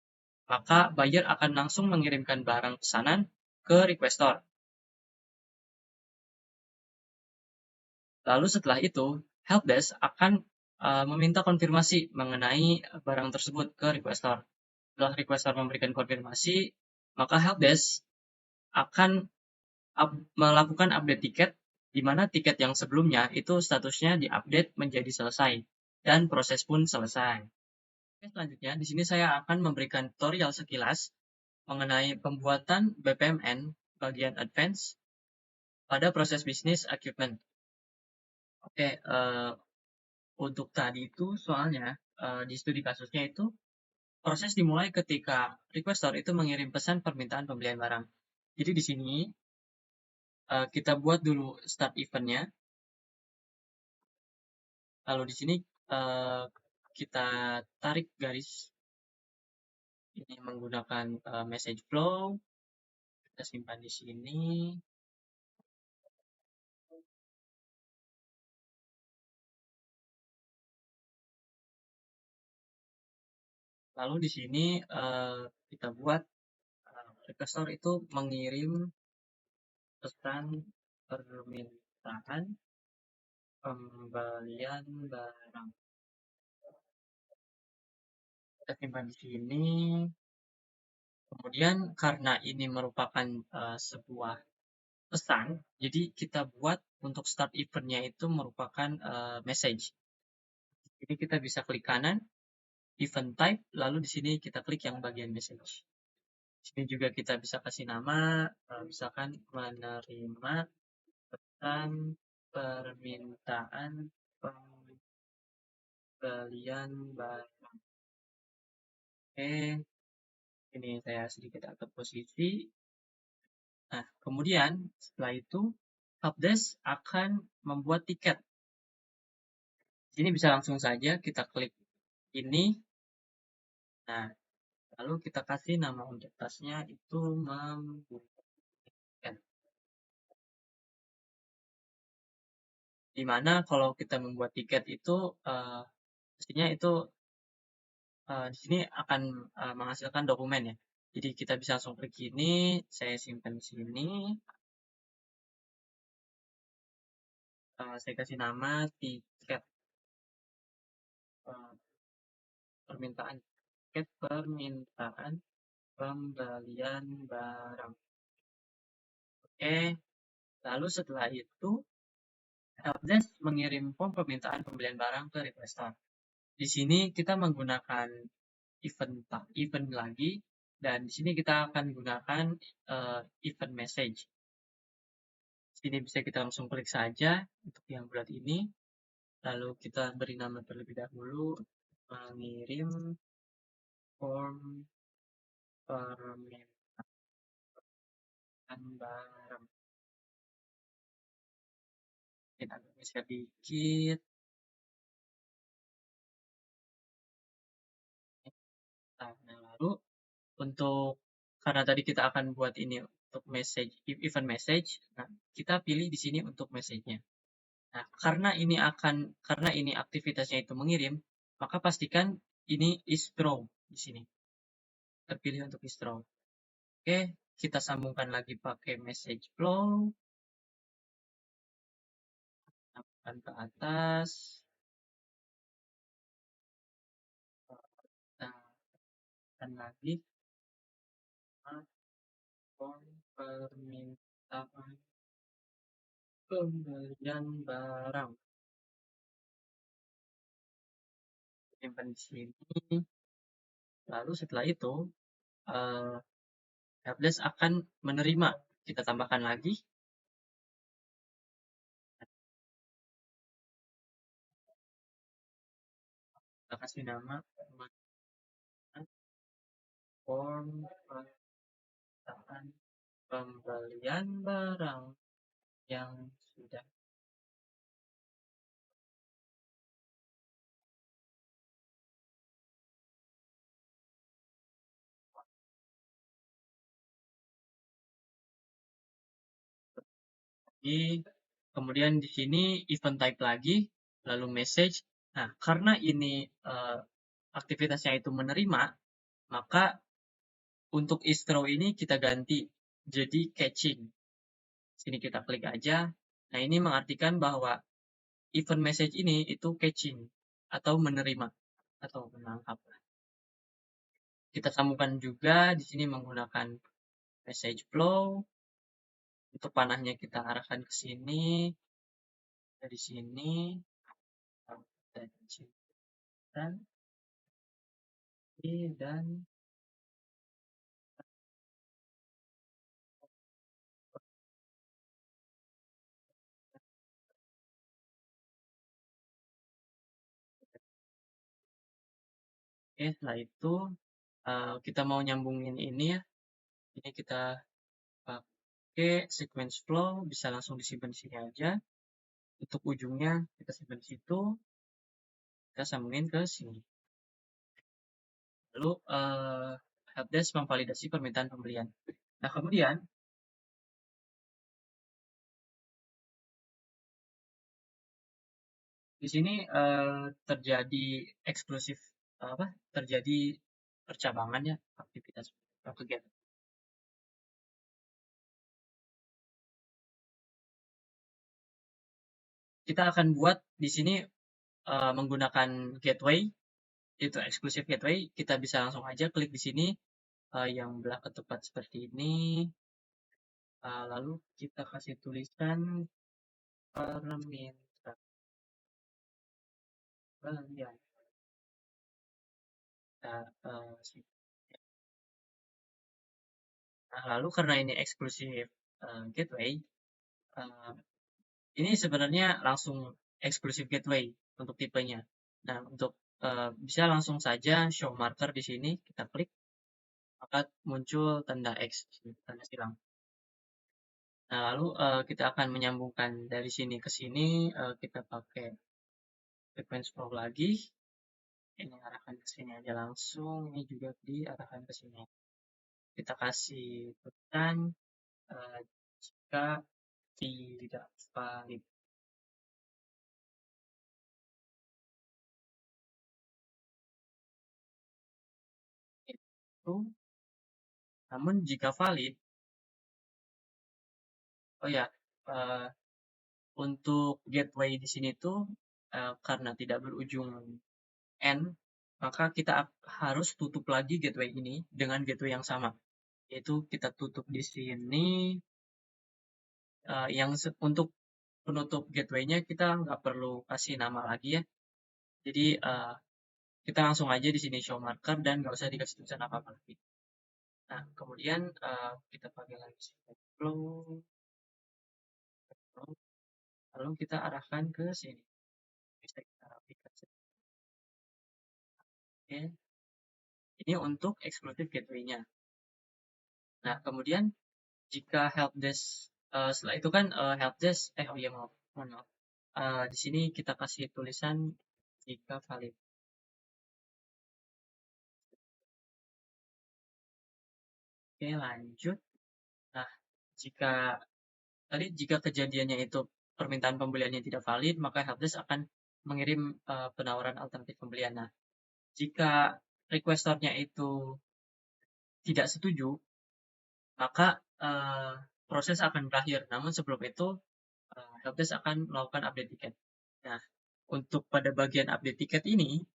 maka buyer akan langsung mengirimkan barang pesanan ke requestor. Lalu setelah itu, helpdesk akan meminta konfirmasi mengenai barang tersebut ke requestor. Setelah requestor memberikan konfirmasi, maka helpdesk akan melakukan update tiket, di mana tiket yang sebelumnya itu statusnya diupdate menjadi selesai, dan proses pun selesai. Oke, selanjutnya, di sini saya akan memberikan tutorial sekilas mengenai pembuatan BPMN bagian advance pada proses bisnis equipment. Oke, untuk tadi itu soalnya di studi kasusnya itu proses dimulai ketika requestor itu mengirim pesan permintaan pembelian barang. Jadi di sini kita buat dulu start event-nya. Lalu di sini kita tarik garis ini menggunakan message flow. Kita simpan di sini. Lalu di sini kita buat requestor itu mengirim pesan permintaan pembelian barang. Kita simpan di sini. Kemudian karena ini merupakan sebuah pesan, jadi kita buat untuk start event-nya itu merupakan message. Jadi kita bisa klik kanan, event type, lalu di sini kita klik yang bagian message. Di sini juga kita bisa kasih nama, misalkan menerima pesan permintaan pembelian barang. Oke, ini saya sedikit atur posisi. Nah, kemudian setelah itu helpdesk akan membuat tiket. Ini bisa langsung saja kita klik ini. Nah, lalu kita kasih nama untuk tasnya itu membuat tiket. Dimana kalau kita membuat tiket itu pastinya itu di sini akan menghasilkan dokumen ya. Jadi kita bisa langsung klik ini, saya simpan di sini. Saya kasih nama tiket permintaan tiket permintaan pembelian barang. Oke, lalu setelah itu helpdesk mengirim form permintaan pembelian barang ke requester. Di sini kita menggunakan event lagi, dan di sini kita akan gunakan event message. Di sini bisa kita langsung klik saja untuk yang bulat ini, lalu kita beri nama terlebih dahulu, mengirim form permintaan barang. Kita agak geser dikit. Nah, lalu untuk karena tadi kita akan buat ini untuk message event message, nah kita pilih di sini untuk message-nya. Nah, karena ini aktivitasnya itu mengirim, maka pastikan ini is throw di sini. Terpilih untuk is throw. Oke, kita sambungkan lagi pakai message flow. Tambahkan ke atas. Tambahkan lagi form permintaan pembelian barang. simpan di sini. Lalu setelah itu helpdesk akan menerima. Kita tambahkan lagi. Kita kasih nama form permintaan pembelian barang yang sudah kemudian di sini event type lagi, lalu message. Nah, karena ini aktivitasnya itu menerima, maka untuk istro ini kita ganti jadi catching. Sini kita klik aja. Nah, ini mengartikan bahwa event message ini itu catching atau menerima atau menangkap. Kita sambungkan juga di sini menggunakan message flow. Untuk panahnya kita arahkan ke sini, dari sini, dan oke, setelah itu kita mau nyambungin ini ya. Ini kita pakai sequence flow, bisa langsung disimpan di sini aja. Untuk ujungnya kita simpan di situ, kita sambungin ke sini. Lalu helpdesk memvalidasi permintaan pembelian. Nah, kemudian di sini terjadi eksklusif terjadi percabangan ya, aktivitas kegiatan. Kita akan buat di sini menggunakan gateway, itu eksklusif gateway. Kita bisa langsung aja klik di sini yang belah ketupat seperti ini. Lalu kita kasih tulisan permintaan pembelian. Nah, lalu karena ini eksklusif gateway, ini sebenarnya langsung eksklusif gateway untuk tipenya. Nah, untuk bisa langsung saja show marker di sini, kita klik, maka muncul tanda X, tanda silang. Nah, lalu kita akan menyambungkan dari sini ke sini, kita pakai sequence flow lagi. Ini arahkan ke sini aja langsung, ini juga diarahkan ke sini. Kita kasih tulisan jika tidak valid. Itu, namun jika valid, oh ya, untuk gateway di sini tuh karena tidak berujung N, maka kita harus tutup lagi gateway ini dengan gateway yang sama. Yaitu kita tutup di sini, yang untuk penutup gateway-nya kita nggak perlu kasih nama lagi ya. Jadi kita langsung aja di sini show marker dan nggak usah dikasih tulisan apa-apa lagi. Nah, kemudian kita pakai lagi flow, lalu kita arahkan ke sini. Bisa kita rapikan. Oke. Ini untuk eksklusif gateway-nya. Nah, kemudian jika helpdesk setelah itu kan helpdesk oh iya maaf. Di sini kita kasih tulisan jika valid. Oke, lanjut. Nah, jika kejadiannya itu permintaan pembeliannya tidak valid, maka helpdesk akan mengirim penawaran alternatif pembelian. Nah, jika requestornya itu tidak setuju, maka proses akan berakhir. Namun sebelum itu, helpdesk akan melakukan update tiket. Nah, untuk pada bagian update tiket ini,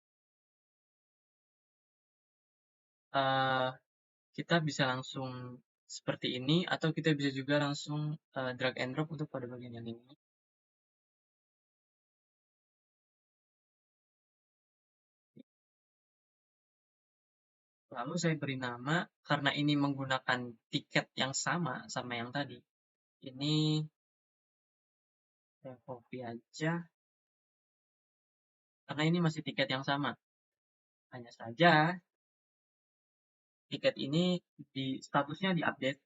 kita bisa langsung seperti ini, atau kita bisa juga langsung drag and drop untuk pada bagian yang ini. Lalu saya beri nama, karena ini menggunakan tiket yang sama yang tadi. Ini saya copy aja, karena ini masih tiket yang sama. Hanya saja, tiket ini statusnya diupdate.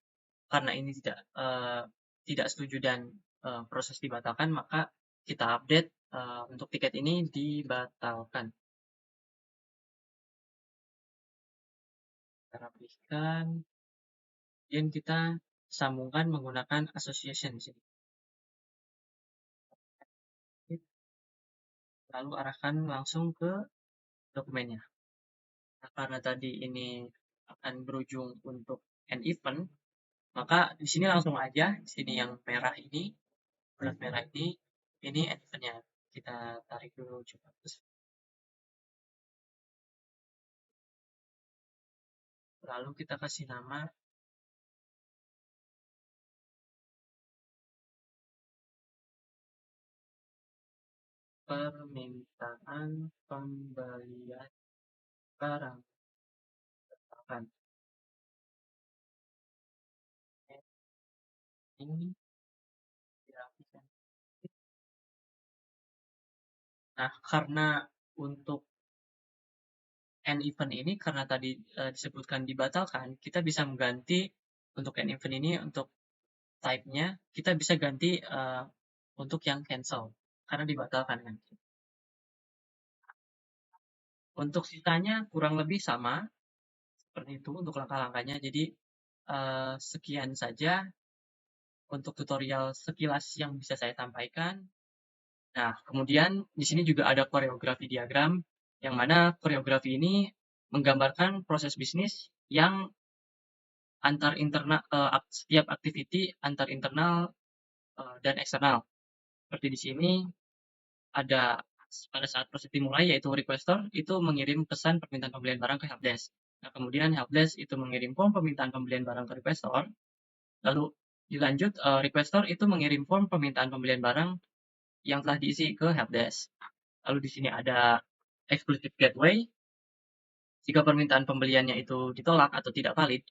Karena ini tidak setuju dan proses dibatalkan, maka kita update untuk tiket ini dibatalkan. Kita rapihkan, kemudian kita sambungkan menggunakan association di sini. Lalu arahkan langsung ke dokumennya. Nah, karena tadi ini akan berujung untuk an event, maka di sini langsung aja, di sini yang merah ini, berat merah ini an event-nya. Kita tarik dulu coba. Lalu kita kasih nama permintaan pembelian barang. Misalkan ini dirapikan. Nah, karena untuk an event ini, karena tadi disebutkan dibatalkan, kita bisa mengganti untuk an event ini, untuk type-nya, kita bisa ganti untuk yang cancel, karena dibatalkan kan. Untuk sisanya kurang lebih sama, seperti itu untuk langkah-langkahnya. Jadi, sekian saja untuk tutorial sekilas yang bisa saya sampaikan. Nah, kemudian di sini juga ada koreografi diagram, yang mana koreografi ini menggambarkan proses bisnis yang setiap activity antar internal dan eksternal. Seperti di sini ada pada saat proses dimulai, yaitu requester itu mengirim pesan permintaan pembelian barang ke helpdesk. Nah, kemudian helpdesk itu mengirim form permintaan pembelian barang ke requester. Lalu dilanjut, requester itu mengirim form permintaan pembelian barang yang telah diisi ke helpdesk. Lalu di sini ada exclusive gateway. Jika permintaan pembeliannya itu ditolak atau tidak valid,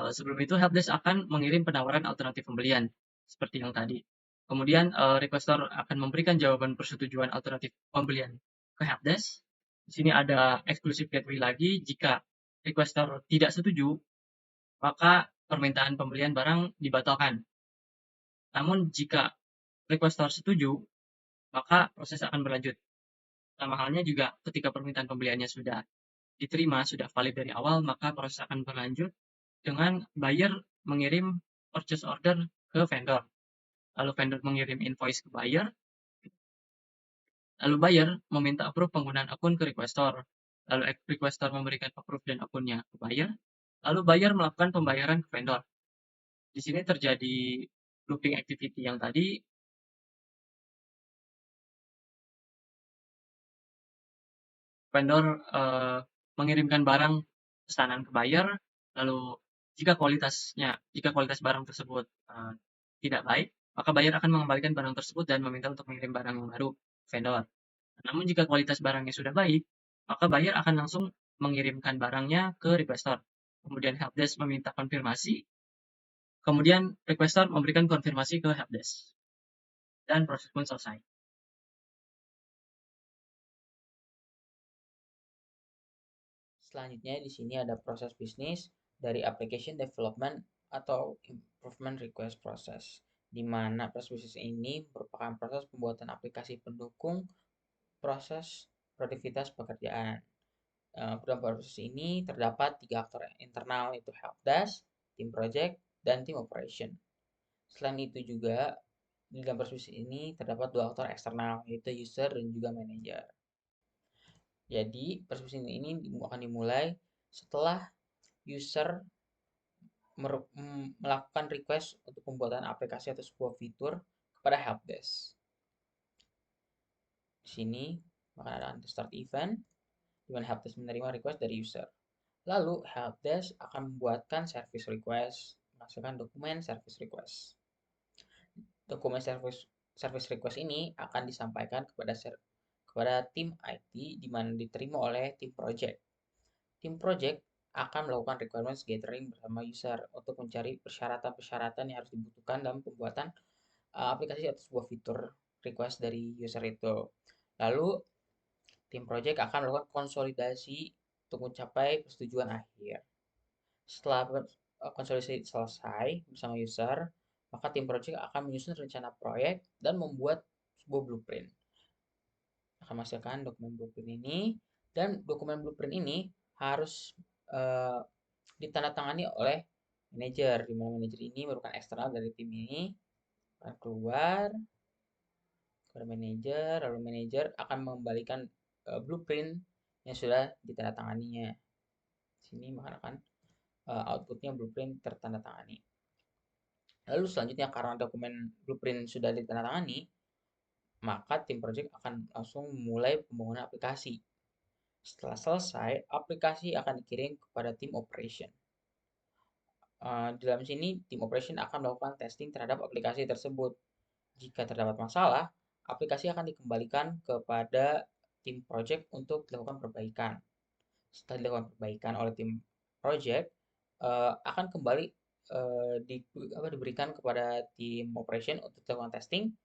sebelum itu helpdesk akan mengirim penawaran alternatif pembelian seperti yang tadi. Kemudian requester akan memberikan jawaban persetujuan alternatif pembelian ke helpdesk. Di sini ada exclusive gateway lagi. Jika requester tidak setuju, maka permintaan pembelian barang dibatalkan. Namun jika requester setuju, maka proses akan berlanjut. Sama halnya juga ketika permintaan pembeliannya sudah diterima, sudah valid dari awal, maka proses akan berlanjut dengan buyer mengirim purchase order ke vendor. Lalu vendor mengirim invoice ke buyer. Lalu buyer meminta approve penggunaan akun ke requester. Lalu requester memberikan approve dan akunnya ke buyer. Lalu buyer melakukan pembayaran ke vendor. Di sini terjadi looping activity yang tadi. Vendor mengirimkan barang pesanan ke buyer, lalu jika kualitas barang tersebut tidak baik, maka buyer akan mengembalikan barang tersebut dan meminta untuk mengirim barang yang baru ke vendor. Namun jika kualitas barangnya sudah baik, maka buyer akan langsung mengirimkan barangnya ke requester. Kemudian helpdesk meminta konfirmasi, kemudian requester memberikan konfirmasi ke helpdesk, dan proses pun selesai. Selanjutnya di sini ada proses bisnis dari application development atau improvement request process, di mana proses bisnis ini merupakan proses pembuatan aplikasi pendukung proses produktivitas pekerjaan. Dalam proses ini terdapat 3 aktor internal, yaitu helpdesk, tim project, dan tim operation. Selain itu juga di dalam proses bisnis ini terdapat 2 aktor eksternal, yaitu user dan juga manager. Jadi proses bisnis ini akan dimulai setelah user melakukan request untuk pembuatan aplikasi atau sebuah fitur kepada helpdesk. Di sini akan ada start event, di mana helpdesk menerima request dari user. Lalu helpdesk akan membuatkan service request, menghasilkan dokumen service request. Dokumen service request ini akan disampaikan kepada tim IT, di mana diterima oleh tim project. Tim project akan melakukan requirements gathering bersama user untuk mencari persyaratan-persyaratan yang harus dibutuhkan dalam pembuatan aplikasi atau sebuah fitur request dari user itu. Lalu tim project akan melakukan konsolidasi untuk mencapai persetujuan akhir. Setelah konsolidasi selesai bersama user, maka tim project akan menyusun rencana proyek dan membuat sebuah blueprint. Akan menghasilkan dokumen blueprint ini, dan dokumen blueprint ini harus ditandatangani oleh manajer, di mana manajer ini merupakan eksternal dari tim ini, akan keluar kepada manajer, lalu manajer akan mengembalikan blueprint yang sudah ditandatanganinya. Sini maka akan outputnya blueprint tertandatangani. Lalu selanjutnya karena dokumen blueprint sudah ditandatangani, maka tim project akan langsung memulai pembangunan aplikasi. Setelah selesai, aplikasi akan dikirim kepada tim operation. Di dalam sini, tim operation akan melakukan testing terhadap aplikasi tersebut. Jika terdapat masalah, aplikasi akan dikembalikan kepada tim project untuk dilakukan perbaikan. Setelah dilakukan perbaikan oleh tim project, akan kembali diberikan kepada tim operation untuk dilakukan testing.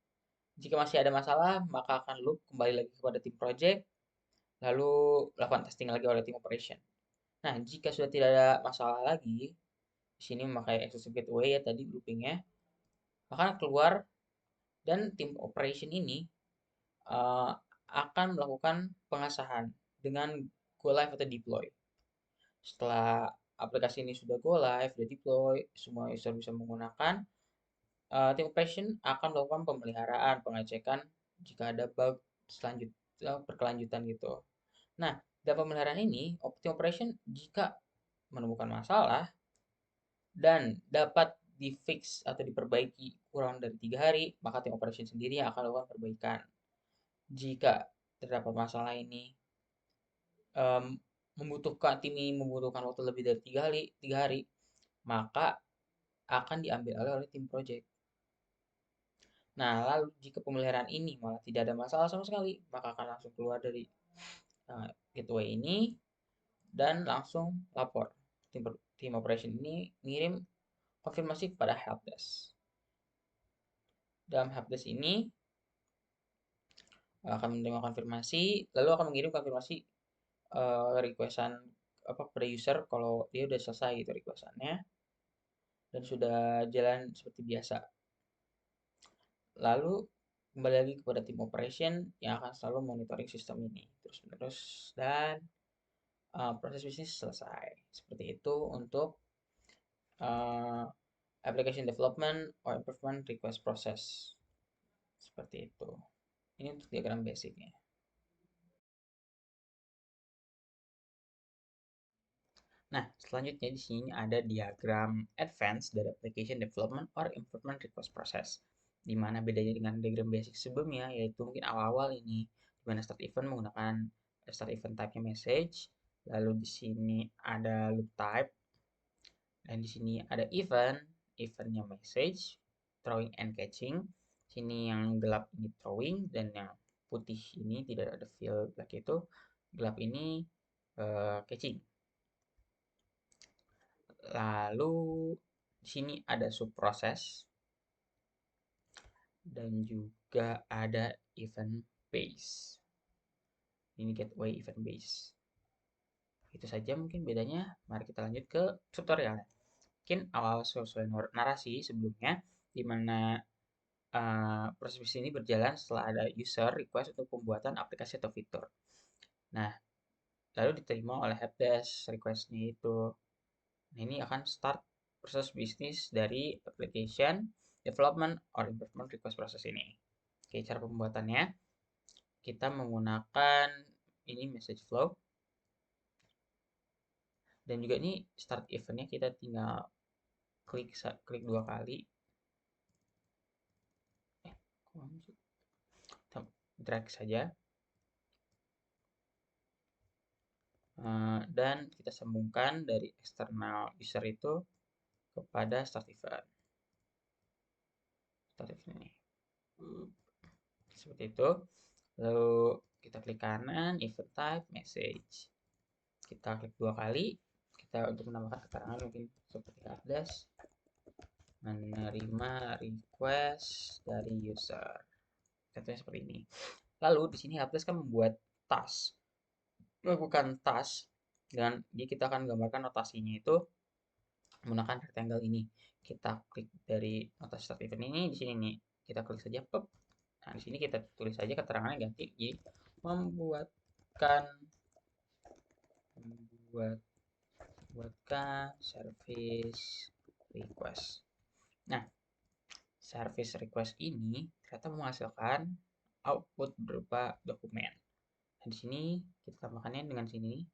Jika masih ada masalah, maka akan loop kembali lagi kepada tim project, lalu lakukan testing lagi oleh tim operation. Nah, jika sudah tidak ada masalah lagi, di sini memakai exclusive gateway ya tadi loopingnya, maka keluar dan tim operation ini akan melakukan pengasahan dengan go live atau deploy. Setelah aplikasi ini sudah go live, sudah deploy, semua user bisa menggunakan, tim operation akan melakukan pemeliharaan, pengecekan jika ada bug berkelanjutan gitu. Nah, dalam pemeliharaan ini, tim operation jika menemukan masalah dan dapat di-fix atau diperbaiki kurang dari 3 hari, maka tim operation sendiri yang akan melakukan perbaikan. Jika terdapat masalah ini tim ini membutuhkan waktu lebih dari 3 hari, maka akan diambil alih oleh tim project. Nah, lalu jika pemeliharaan ini malah tidak ada masalah sama sekali, maka akan langsung keluar dari gateway ini dan langsung lapor. Tim operation ini mengirim konfirmasi kepada helpdesk. Dalam helpdesk ini akan menerima konfirmasi, lalu akan mengirim konfirmasi requestan kepada user kalau dia udah selesai gitu requestannya dan sudah jalan seperti biasa. Lalu kembali lagi kepada tim operation yang akan selalu monitoring sistem ini terus-menerus dan proses bisnis selesai. Seperti itu untuk application development or improvement request process. Seperti itu. Ini untuk diagram basicnya. Nah, selanjutnya di sini ada diagram advance dari application development or improvement request process. Di mana bedanya dengan diagram basic sebelumnya, yaitu mungkin awal-awal ini, di mana start event menggunakan start event type-nya message, lalu di sini ada loop type, dan di sini ada eventnya message, throwing and catching. Sini yang gelap ini throwing, dan yang putih ini tidak ada fill black itu, gelap ini catching. Lalu di sini ada subproses dan juga ada event base. Ini gateway event base. Itu saja mungkin bedanya. Mari kita lanjut ke tutorial. Mungkin awal sesuai narasi sebelumnya, di mana proses bisnis ini berjalan setelah ada user request untuk pembuatan aplikasi atau fitur. Nah, lalu diterima oleh helpdesk requestnya itu. Nah, ini akan start proses bisnis dari application development or improvement request process ini. Oke, cara pembuatannya kita menggunakan ini message flow, dan juga ini start eventnya kita tinggal klik 2 kali, kita drag saja, dan kita sambungkan dari eksternal user itu kepada start event ini seperti itu. Lalu kita klik kanan, event type message, kita klik 2 kali, kita kita untuk menambahkan keterangan mungkin seperti helpdesk, menerima request dari user. Contohnya seperti ini. Lalu di sini helpdesk kan membuat task, melakukan task, dan jadi kita akan gambarkan notasinya itu menggunakan rectangle ini. Kita klik dari notasi start event ini di sini nih. Kita klik saja pop. Nah, di sini kita tulis saja keterangannya ganti jadi membuatkan service request. Nah, service request ini ternyata menghasilkan output berupa dokumen. Nah, di sini kita tambahkannya dengan sini.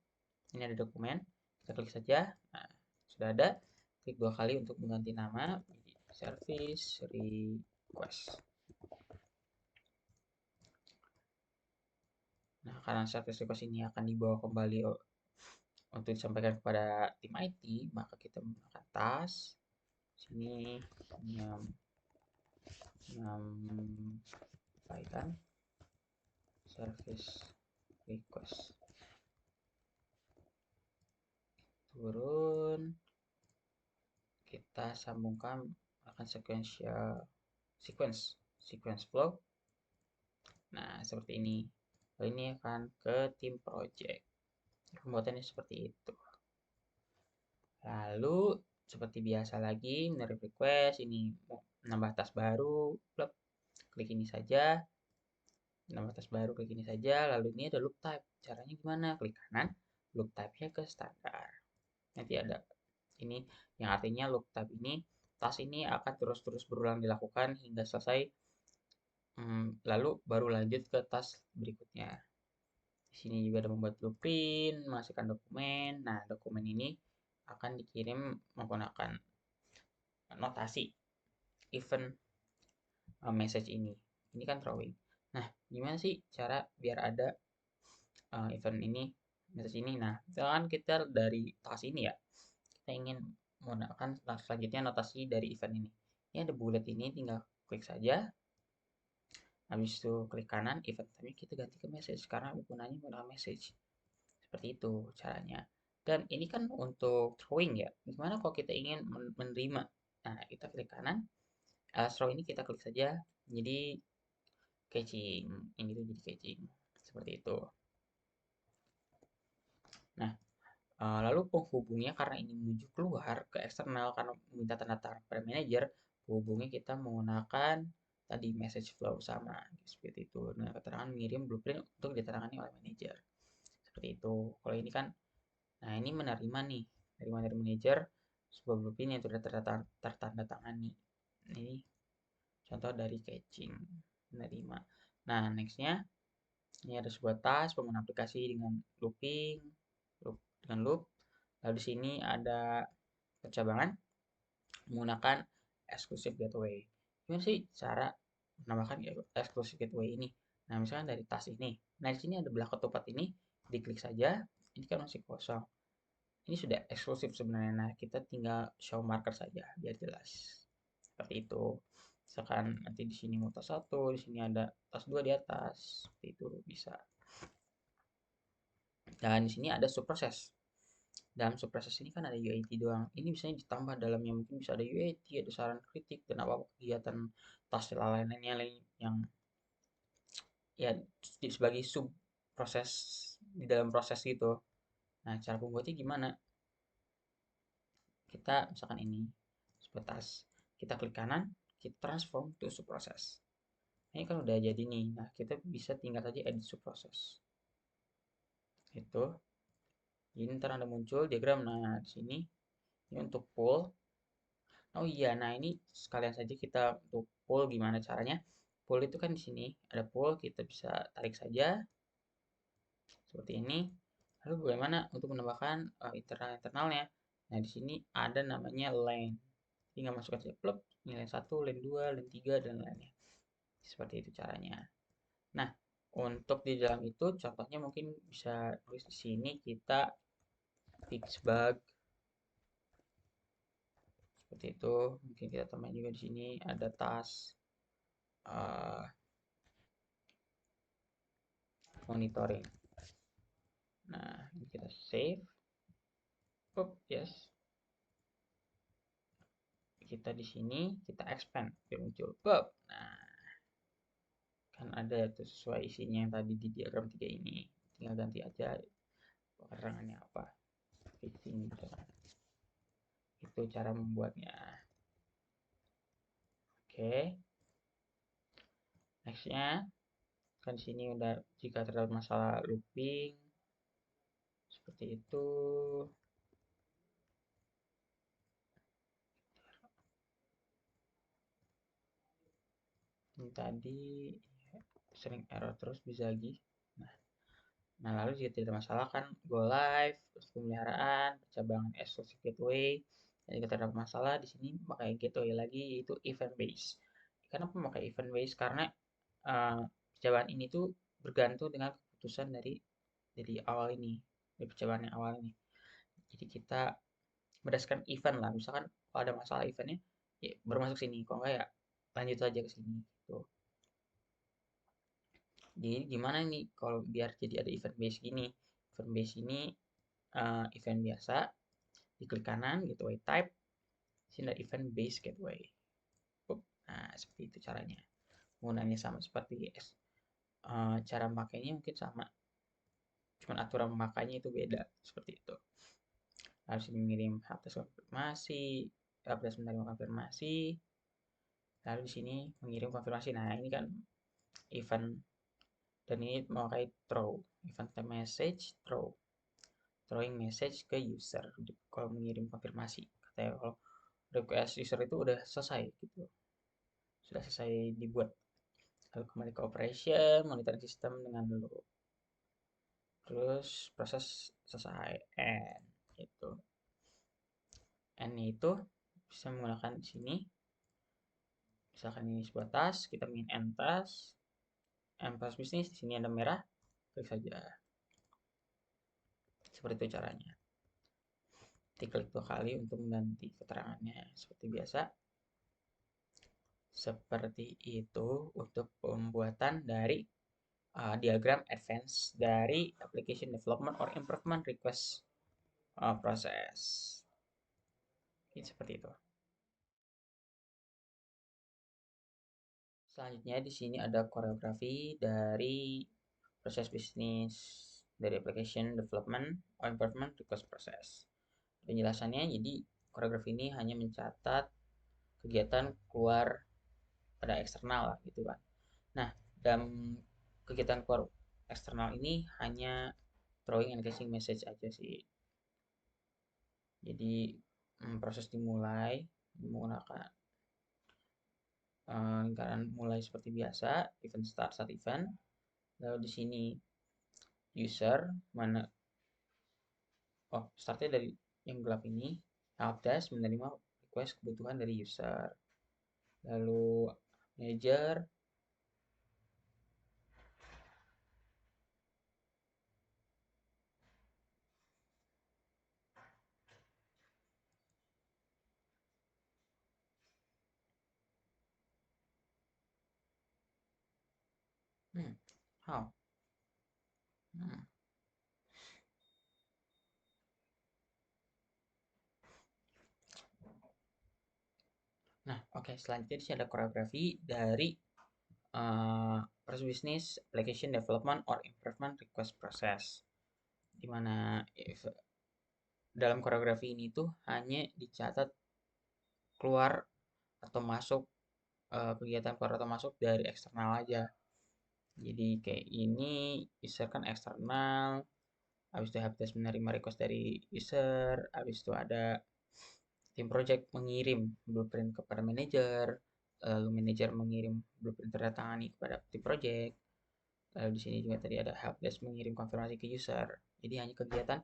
Ini ada dokumen. Kita klik saja. Nah, sudah ada. Klik 2 kali untuk mengganti nama menjadi service request. Nah, karena service request ini akan dibawa kembali untuk disampaikan kepada tim IT, maka kita menggunakan task. Sini menyampaikan service request. Turun, kita sambungkan akan sequence flow. Nah, seperti ini. Lalu ini akan ke tim project. Pembuatannya seperti itu. Lalu seperti biasa lagi menarik request, ini mau menambah task baru, plop, klik ini saja. Menambah task baru, klik ini saja. Lalu ini ada loop type. Caranya gimana? Klik kanan, loop type-nya ke standar. Nanti ada ini yang artinya loop type ini, task ini akan terus-terus berulang dilakukan hingga selesai. Lalu baru lanjut ke task berikutnya. Di sini juga ada membuat blueprint, menghasilkan dokumen. Nah, dokumen ini akan dikirim menggunakan notasi event message ini. Ini kan drawing. Nah, gimana sih cara biar ada event ini, message ini? Nah, misalkan kita dari task ini ya, kita ingin menggunakan selanjutnya notasi dari event ini. Ini ada bullet ini, tinggal klik saja. Habis itu klik kanan, event type kita ganti ke message karena gunanya menggunakan message. Seperti itu caranya. Dan ini kan untuk drawing ya. Gimana kalau kita ingin menerima? Nah, kita klik kanan. Throw ini kita klik saja. Jadi catching. Ini tuh jadi catching. Seperti itu. Nah, lalu penghubungnya karena ini menuju keluar ke eksternal karena meminta tanda tangan pada manajer, penghubungnya kita menggunakan tadi message flow sama seperti itu. Nah, keterangan mengirim blueprint untuk diterangani oleh manajer. Seperti itu. Kalau ini kan, nah ini menerima nih dari manajer sebuah blueprint yang sudah tertanda tangani. Ini contoh dari catching menerima. Nah, nextnya ini ada sebuah task pengguna aplikasi dengan looping, dengan loop. Lalu di sini ada pencabangan menggunakan exclusive gateway. Gimana sih cara menambahkan exclusive gateway ini? Nah, misalnya dari task ini. Nah, di sini ada belah ketupat ini, diklik saja. Ini kan masih kosong. Ini sudah eksklusif sebenarnya. Nah, kita tinggal show marker saja biar jelas. Seperti itu. Misalkan nanti di sini mau task 1, di sini ada task 2 di atas. Seperti itu bisa. Dan di sini ada subproses. Dalam subproses ini kan ada UAT doang. Ini biasanya ditambah dalamnya mungkin bisa ada UAT, ada saran kritik dan apa kegiatan task lainnya yang ya sebagai sub proses di dalam proses gitu. Nah, cara pembuatnya gimana? Kita misalkan ini sebatas kita klik kanan, kita transform to subproses. Ini kan udah jadi nih. Nah, kita bisa tinggal saja edit subproses. Itu. Ini ntar ada muncul diagram. Nah, di sini ini untuk pool. Oh iya, nah ini sekalian saja kita untuk pool gimana caranya. Pool itu kan di sini ada pool, kita bisa tarik saja seperti ini. Lalu bagaimana untuk menambahkan internalnya? Nah, di sini ada namanya lane. Tinggal masukkan saja plug, ini lane 1, lane 2, lane 3 dan lainnya. Seperti itu caranya. Nah, untuk di dalam itu contohnya mungkin bisa tulis di sini kita fix bug seperti itu. Mungkin kita tambahin juga di sini ada task monitoring. Nah, ini kita save. Yes. Kita di sini kita expand biar muncul. Nah, kan ada tuh sesuai isinya yang tadi di diagram 3 ini. Tinggal ganti aja keterangannya apa. Fitting. Itu cara membuatnya. Oke. Nextnya, kan di sini udah jika terdapat masalah looping seperti itu. Ini tadi sering error terus bisa lagi. Nah, lalu jika tidak ada masalah kan go live, terus pemeliharaan, percabangan exclusive gateway. Dan jika terdapat masalah di sini pakai gateway lagi yaitu event base. Kenapa memakai event base? Karena percobaan ini tuh bergantung dengan keputusan dari awal ini, dari percobaan yang awal ini. Jadi kita berdasarkan event lah, misalkan kalau ada masalah eventnya, ya baru masuk sini. Kalau enggak ya lanjut aja ke sini. Tuh. Jadi gimana nih kalau biar jadi ada event base gini? Event base ini event biasa, diklik kanan gateway type, sini ada event base gateway. Nah, seperti itu caranya. Penggunaannya sama seperti cara memakainya mungkin sama, cuman aturan memakainya itu beda seperti itu. Harus mengirim helpdesk konfirmasi, helpdesk menerima konfirmasi, lalu di sini mengirim konfirmasi. Nah, ini kan event dan ini memakai throw, event message throw, throwing message ke user kalau mengirim konfirmasi. Katanya kalau request user itu udah selesai gitu, sudah selesai dibuat. Lalu kembali ke operation, monitoring sistem dengan dulu. Terus proses selesai end gitu. End itu bisa menggunakan di sini. Misalkan ini sebuah task, kita ingin end task, end task bisnis, di sini ada merah, klik saja. Seperti itu caranya. Klik 2 kali untuk mengganti keterangannya seperti biasa. Seperti itu untuk pembuatan dari diagram advance dari application development or improvement request process. Ini seperti itu. Selanjutnya di sini ada koreografi dari proses bisnis dari application development or improvement request process. Penjelasannya, jadi koreografi ini hanya mencatat kegiatan keluar pada eksternal lah gitu kan. Nah, dalam kegiatan keluar eksternal ini hanya throwing and catching message aja sih. Jadi proses dimulai menggunakan lingkaran mulai seperti biasa, event start event. Lalu di sini user mana startnya dari yang gelap ini, helpdesk menerima request kebutuhan dari user. Lalu manager how Nah, oke, selanjutnya di sini ada koreografi dari proses bisnis application development or improvement request process. Di mana dalam koreografi ini tuh hanya dicatat keluar atau masuk kegiatan keluar atau masuk dari eksternal aja. Jadi kayak ini user kan eksternal, habis itu helpdesk menerima request dari user, habis itu ada tim project mengirim blueprint kepada manajer, lalu manajer mengirim blueprint tertangani kepada tim project. Lalu di sini juga tadi ada helpdesk mengirim konfirmasi ke user. Jadi hanya kegiatan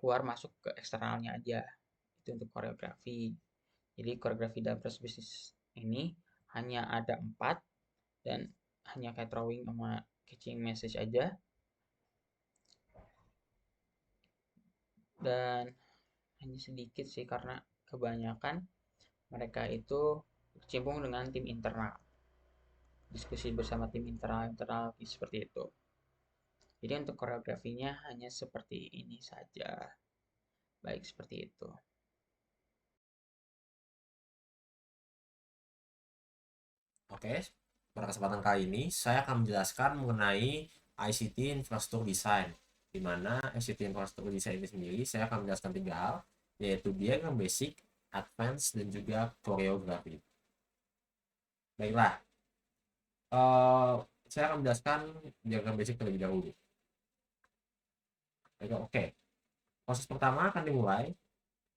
keluar masuk ke eksternalnya aja. Itu untuk koreografi. Jadi koreografi dalam proses bisnis ini hanya ada 4 dan hanya kayak drawing sama catching message aja. Dan hanya sedikit sih karena kebanyakan mereka itu berkecimpung dengan tim internal. Diskusi bersama tim internal seperti itu. Jadi untuk koreografinya hanya seperti ini saja. Baik, seperti itu. Oke, pada kesempatan kali ini saya akan menjelaskan mengenai ICT Infrastructure Design, di mana ICT Infrastructure Design ini sendiri saya akan menjelaskan 3 hal, yaitu diagram basic, advance, dan juga koreografi. Baiklah, saya akan menjelaskan diagram basic terlebih dahulu. Oke, proses pertama akan dimulai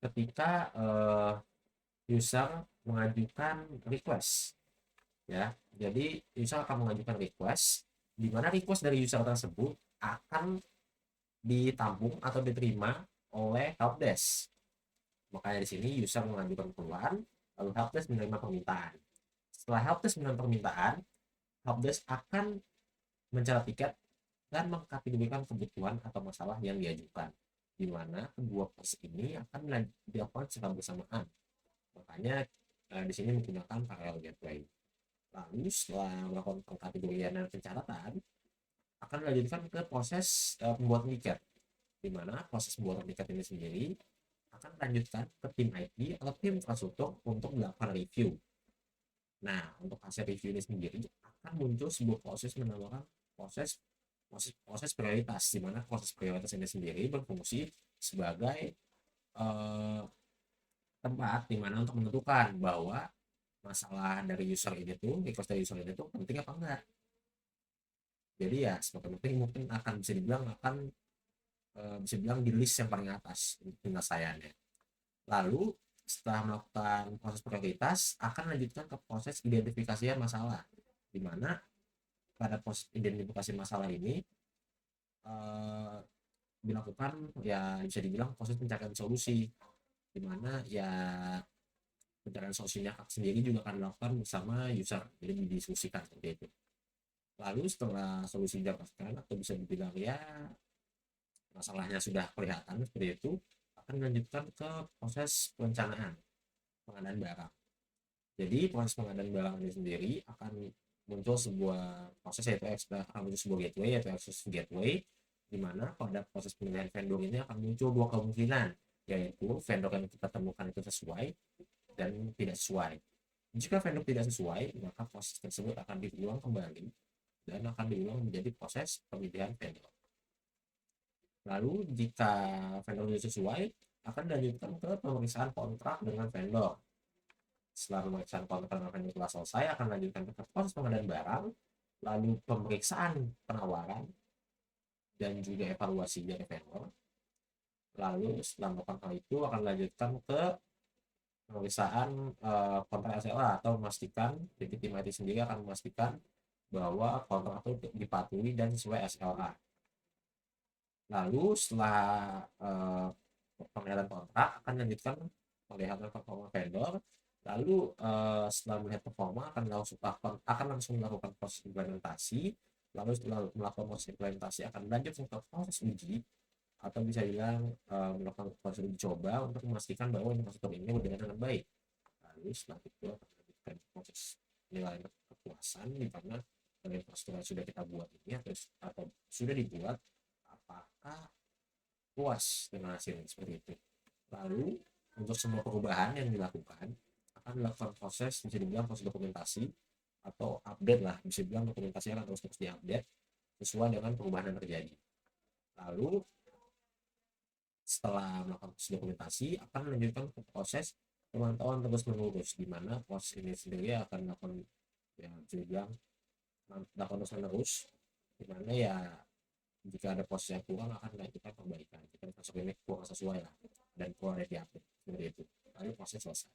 ketika user mengajukan request. Ya, jadi user akan mengajukan request, di mana request dari user tersebut akan ditampung atau diterima oleh helpdesk. Makanya di sini user mengajukan keluhan, lalu helpdesk menerima permintaan. Setelah helpdesk menerima permintaan, helpdesk akan mencari tiket dan mengkategorikan kebutuhan atau masalah yang diajukan, di mana kedua proses ini akan dilakukan secara bersamaan. Makanya di sini menggunakan parallel gateway. Lalu setelah melakukan pengkategorian dan pencatatan, akan dilanjutkan ke proses pembuatan tiket, di mana proses pembuatan tiket ini sendiri akan dilanjutkan ke tim IT atau tim infrastruktur untuk melakukan review. Nah, untuk hasil review ini sendiri akan muncul sebuah proses menamakan proses prioritas, di mana proses prioritas ini sendiri berfungsi sebagai tempat di mana untuk menentukan bahwa masalah dari user ini tuh, request dari user ini tuh penting apa enggak. Jadi ya semakin penting mungkin akan bisa dibilang di list yang paling atas untuk penyelesaiannya. Lalu setelah melakukan proses prioritas akan lanjutkan ke proses identifikasi masalah, di mana pada proses identifikasi masalah ini dilakukan ya bisa dibilang proses pencarian solusi, di mana ya pencarian solusinya sendiri juga akan dilakukan bersama user, jadi didiskusikan seperti itu. Lalu setelah solusi didapatkan atau bisa dibilang ya masalahnya sudah kelihatan seperti itu, akan dilanjutkan ke proses perencanaan pengadaan barang. Jadi proses pengadaan barang ini sendiri akan muncul sebuah proses yaitu akan muncul sebuah gateway yaitu access gateway, di mana pada proses pemilihan vendor ini akan muncul dua kemungkinan, yaitu vendor yang kita temukan itu sesuai dan tidak sesuai. Jika vendor tidak sesuai, maka proses tersebut akan diulang kembali dan akan diulang menjadi proses pemilihan vendor. Lalu jika vendor tidak sesuai, akan dilanjutkan ke pemeriksaan kontrak dengan vendor. Setelah pemeriksaan kontrak dengan vendor telah selesai, akan dilanjutkan ke proses pengadaan barang, lalu pemeriksaan penawaran, dan juga evaluasi dari vendor. Lalu setelah melakukan hal itu akan dilanjutkan ke pemeriksaan kontrak SLA atau memastikan tim IT sendiri akan memastikan bahwa kontrak itu dipatuhi dan sesuai SLA. Lalu setelah penglihatan kontrak akan dilanjutkan penglihatan performa vendor. Lalu setelah melihat performa akan langsung melakukan proses implementasi. Lalu setelah melakukan proses implementasi akan lanjut ke proses uji atau bisa bilang melakukan proses uji coba untuk memastikan bahwa infrastruktur ini berjalan dengan baik. Lalu setelah itu akan dilanjutkan proses penilaian kepuasan, di mana infrastruktur yang sudah kita buat ini atau sudah dibuat apakah puas dengan hasilnya, seperti itu. Lalu untuk semua perubahan yang dilakukan akan dilakukan proses bisa dibilang proses dokumentasi atau update lah, bisa dibilang dokumentasi akan terus diupdate sesuai dengan perubahan yang terjadi. Lalu setelah melakukan proses dokumentasi akan melanjutkan ke proses pemantauan terus menerus, di mana proses ini sendiri akan dilakukan ya bisa dibilang terus menerus, di mana ya jika ada proses yang kurang akan dilakukan perbaikan jika proses ini kurang sesuai lah dan kurang diupdate seperti itu, lalu proses selesai.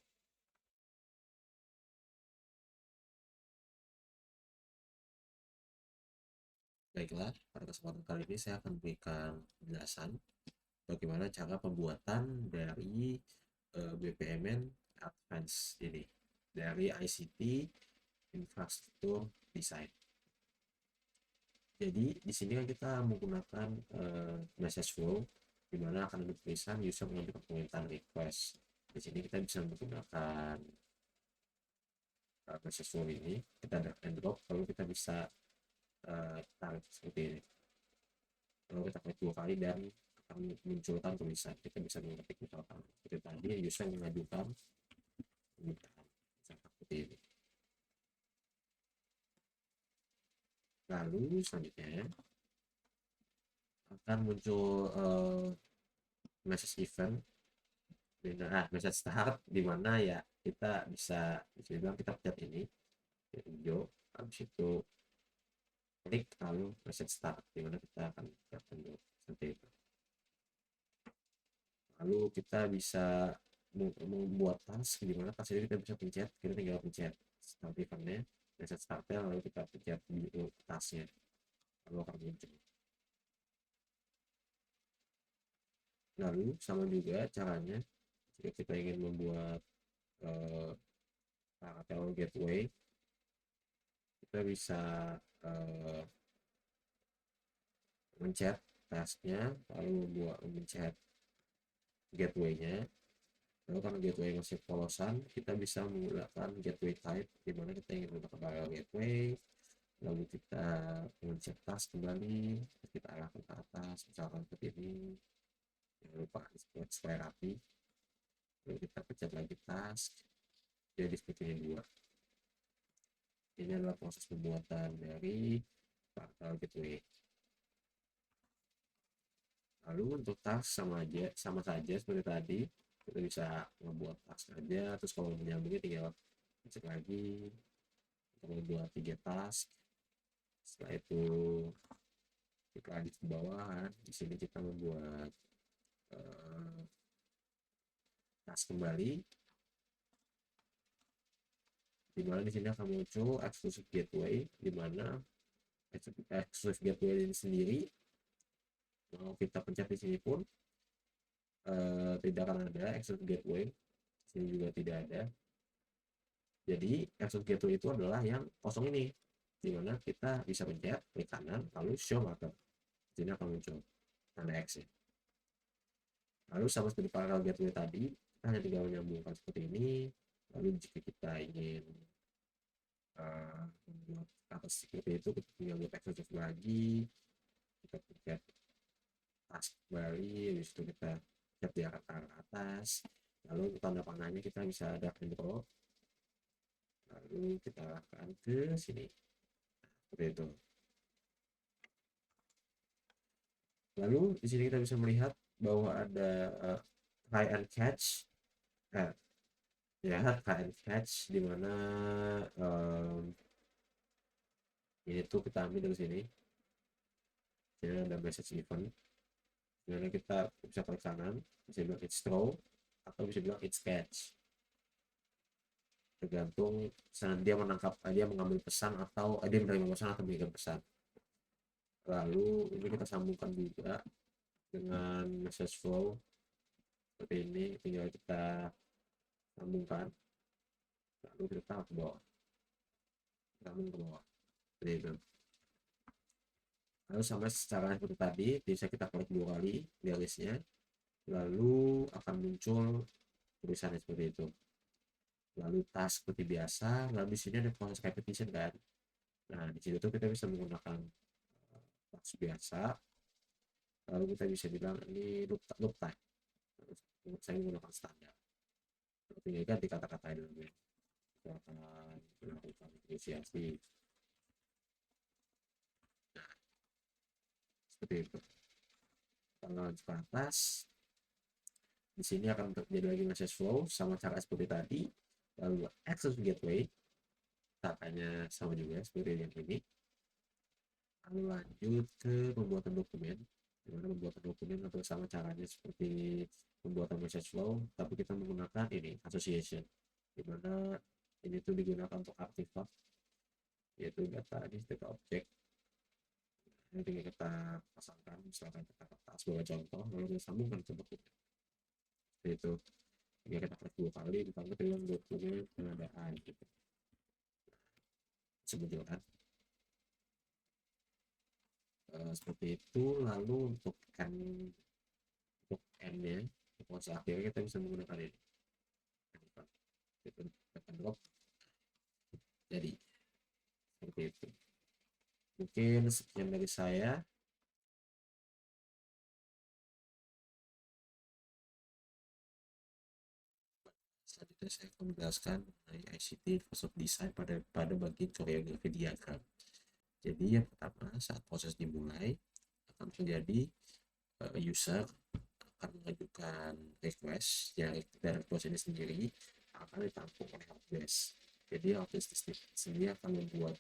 Baiklah, pada kesempatan kali ini saya akan berikan penjelasan bagaimana cara pembuatan dari BPMN Advance ini dari ICT Infrastructure Design. Jadi di sini kan kita menggunakan message flow, di mana akan ada tulisan user mengajukan permintaan request. Di sini kita bisa menggunakan message flow ini, kita drag and drop, lalu kita bisa tarik seperti ini. Lalu kita klik 2 kali dan akan munculkan tulisan. Kita bisa mengetik misalkan seperti tadi, user mengajukan permintaan seperti ini. Lalu selanjutnya akan muncul message event, message start, di mana ya kita bisa bilang kita pencet ini hijau, habis itu klik lalu message start, di mana kita akan pencet dulu seperti itu. Lalu kita bisa membuat task, di mana task ini kita bisa pencet, kita tinggal pencet start eventnya, message startnya, lalu kita pencet di tasknya, lalu akan muncul. Lalu sama juga caranya jika kita ingin membuat parallel gateway, kita bisa mencet tasknya, lalu mencet gateway-nya. Lalu karena gateway masih polosan, kita bisa menggunakan gateway type, di mana kita ingin menggunakan parallel gateway, lalu kita mencet task kembali, kita arahkan ke atas, misalkan seperti ini. Jangan lupa buat supaya rapi. Lalu kita pencet lagi task, jadi seperti ini dua. Ini adalah proses pembuatan dari parallel gateway. Lalu untuk task sama saja seperti tadi, kita bisa membuat task saja, terus kalau menyambungnya tinggal cek lagi, kita membuat 3 task. Setelah itu kita lanjut ke bawah, di sini kita membuat task kembali, di mana di sini akan muncul exclusive gateway, di mana exclusive gateway ini sendiri mau kita pencet di sini pun tidak akan ada exclusive gateway, di sini juga tidak ada. Jadi exclusive gateway itu adalah yang kosong ini, di mana kita bisa pencet klik kanan lalu show marker, di sini akan muncul tanda X ya. Lalu sama seperti parallel gateway tadi, kita hanya tinggal menyambungkan seperti ini. Lalu jika kita ingin membuat atas seperti itu, kita tinggal buat exclusive lagi, kita pencet task kembali, habis itu kita pencet di arah atas, lalu tanda panahnya kita bisa ada control, lalu kita arahkan ke sini seperti itu. Lalu di sini kita bisa melihat bahwa ada try and catch, try and catch, di mana ini tuh kita ambil dari sini. Jadi ada message event, di mana kita bisa klik kanan, bisa bilang it's throw atau bisa bilang it's catch, tergantung dia mengambil pesan atau dia menerima pesan atau memberikan pesan. Lalu ini kita sambungkan juga dengan message flow seperti ini, tinggal kita sambungkan, lalu kita taruh ke bawah, sambung ke bawah seperti itu. Lalu sama secara seperti tadi, bisa kita klik 2 kali di listnya, lalu akan muncul tulisannya seperti itu. Lalu task seperti biasa, lalu di sini ada proses repetition kan. Nah di situ kita bisa menggunakan task biasa, lalu kita bisa bilang ini loop time. Saya menggunakan standar, tinggal ganti kata-kata dulu, misalkan melakukan negosiasi. Nah seperti itu. Kalau lanjut ke atas, di sini akan terjadi lagi message flow sama cara seperti tadi. Lalu access gateway, caranya sama juga seperti yang ini. Lalu lanjut ke pembuatan dokumen, dimana pembuatan dokumen atau sama caranya seperti pembuatan message flow, tapi kita menggunakan ini association, dimana ini tuh digunakan untuk artifact, yaitu data di data objek. Nanti kita pasangkan, misalkan kita kertas sebagai contoh, lalu kita sambungkan ke dokumen seperti itu. Jika kita klik 2 kali, kita bilang dokumen pengadaan gitu, sebetulnya seperti itu. Lalu untuk n-nya, proses akhirnya kita bisa menggunakan ini, kita drop, jadi seperti itu. Mungkin sekian dari saya. selanjutnya saya akan menjelaskan mengenai ICT proses design pada bagian koreografi diagram. Jadi yang pertama, saat proses dimulai akan terjadi user akan mengajukan request, dan request ini sendiri akan ditampung oleh helpdesk. Jadi helpdesk sendiri akan membuat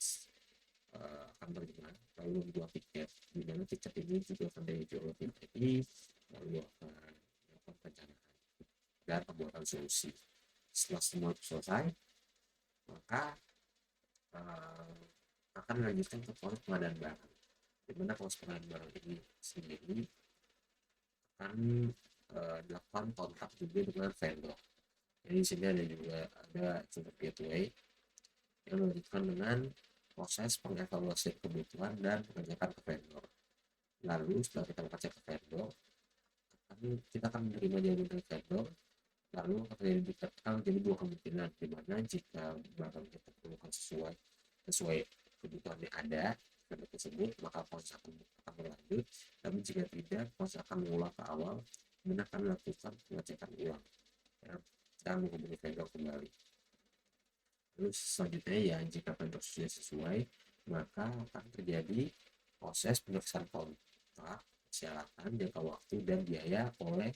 akan menerima lalu membuat tiket, di mana tiket ini juga akan direview oleh tim IT, lalu akan melakukan perencanaan dan pembuatan solusi. Setelah semua selesai, maka akan dilanjutkan ke proses pengadaan barang, di mana proses pengadaan barang ini sendiri akan dilakukan kontak juga dengan vendor. Jadi di sini ada contoh gateway yang dilanjutkan dengan proses pengevaluasian kebutuhan dan pengajakan ke vendor. Lalu setelah kita mengajak ke vendor, kita akan menerima jawaban dari vendor. Lalu akan jadi dua kemungkinan, di mana jika barang yang kita perlukan sesuai kebutuhan yang ada vendor tersebut, maka proses akan berlanjut. Tapi jika tidak, proses akan mengulang ke awal, dan akan melakukan pengecekan ulang dan menghubungi vendor kembali. Lalu selanjutnya ya, jika vendor sudah sesuai, maka akan terjadi proses penyelesaian kontrak, persyaratan, jangka waktu, dan biaya oleh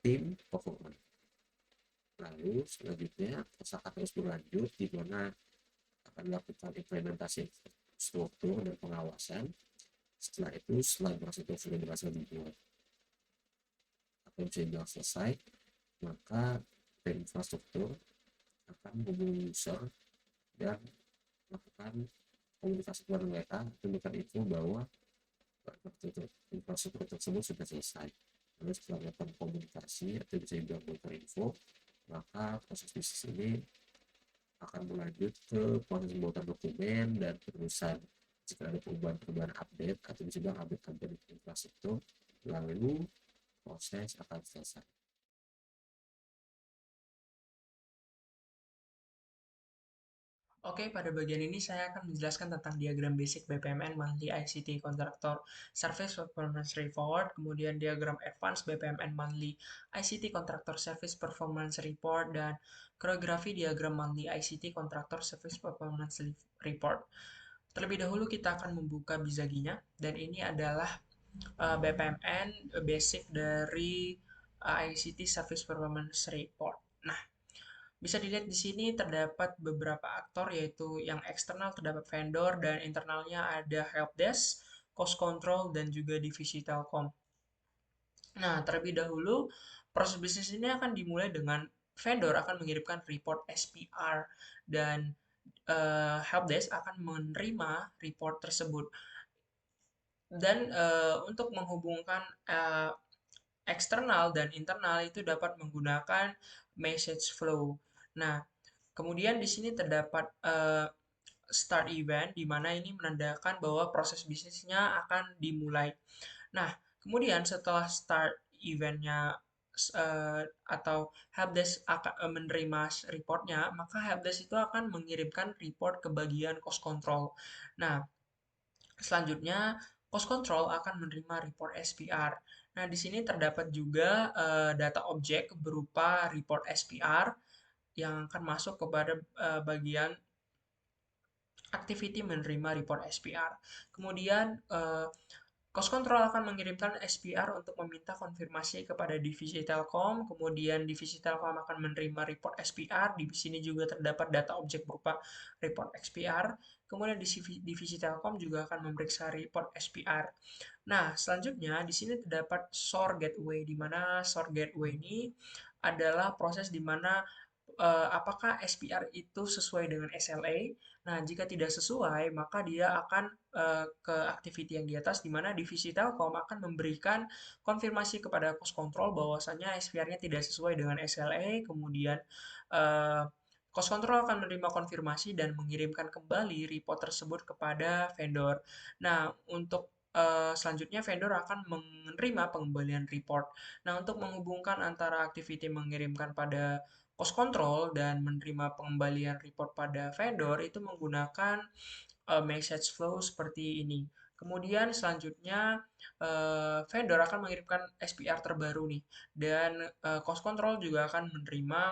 tim performance. Lalu selanjutnya proses akan terus berlanjut, di mana akan dilakukan implementasi struktur dan pengawasan. Setelah itu, setelah infrastruktur sudah berhasil dibuat atau bisa dibilang selesai, maka tim infrastruktur akan menghubungi user dan melakukan komunikasi kepada mereka, memberikan info bahwa infrastruktur tersebut sudah selesai. Lalu setelah melakukan komunikasi atau bisa dibilang memberikan info, maka proses bisnis ini akan berlanjut ke proses pembuatan dokumen dan penerusan. Jika ada perubahan update atau bisa dibilang update infrastruktur, lalu proses akan selesai. Oke, pada bagian ini saya akan menjelaskan tentang diagram basic BPMN Monthly ICT Contractor Service Performance Report, kemudian diagram advance BPMN Monthly ICT Contractor Service Performance Report, dan koreografi diagram Monthly ICT Contractor Service Performance Report. Terlebih dahulu kita akan membuka bizaginya, dan ini adalah BPMN basic dari ICT Service Performance Report. Nah, bisa dilihat di sini terdapat beberapa aktor, yaitu yang eksternal terdapat vendor dan internalnya ada helpdesk, cost control, dan juga divisi telkom. Nah, terlebih dahulu proses bisnis ini akan dimulai dengan vendor akan mengirimkan report SPR dan helpdesk akan menerima report tersebut. Dan untuk menghubungkan eksternal dan internal itu dapat menggunakan message flow. Nah, kemudian di sini terdapat start event, di mana ini menandakan bahwa proses bisnisnya akan dimulai. Nah, kemudian setelah start eventnya atau helpdesk akan menerima reportnya, maka helpdesk itu akan mengirimkan report ke bagian cost control. Nah, selanjutnya cost control akan menerima report SPR. Nah, di sini terdapat juga data objek berupa report SPR yang akan masuk kepada bagian activity menerima report SPR. Kemudian cost control akan mengirimkan SPR untuk meminta konfirmasi kepada divisi Telkom. Kemudian divisi Telkom akan menerima report SPR. Di sini juga terdapat data objek berupa report SPR. Kemudian divisi Telkom juga akan memeriksa report SPR. Nah, selanjutnya di sini terdapat SOR gateway, di mana SOR gateway ini adalah proses di mana apakah SPR itu sesuai dengan SLA. Nah, jika tidak sesuai, maka dia akan ke activity yang di atas, di mana divisi Telkom akan memberikan konfirmasi kepada cost control bahwasanya SPR-nya tidak sesuai dengan SLA, kemudian cost control akan menerima konfirmasi dan mengirimkan kembali report tersebut kepada vendor. Nah, untuk selanjutnya vendor akan menerima pengembalian report. Nah, untuk menghubungkan antara activity mengirimkan pada cost control dan menerima pengembalian report pada vendor itu menggunakan message flow seperti ini. Kemudian selanjutnya vendor akan mengirimkan SPR terbaru nih, dan cost control juga akan menerima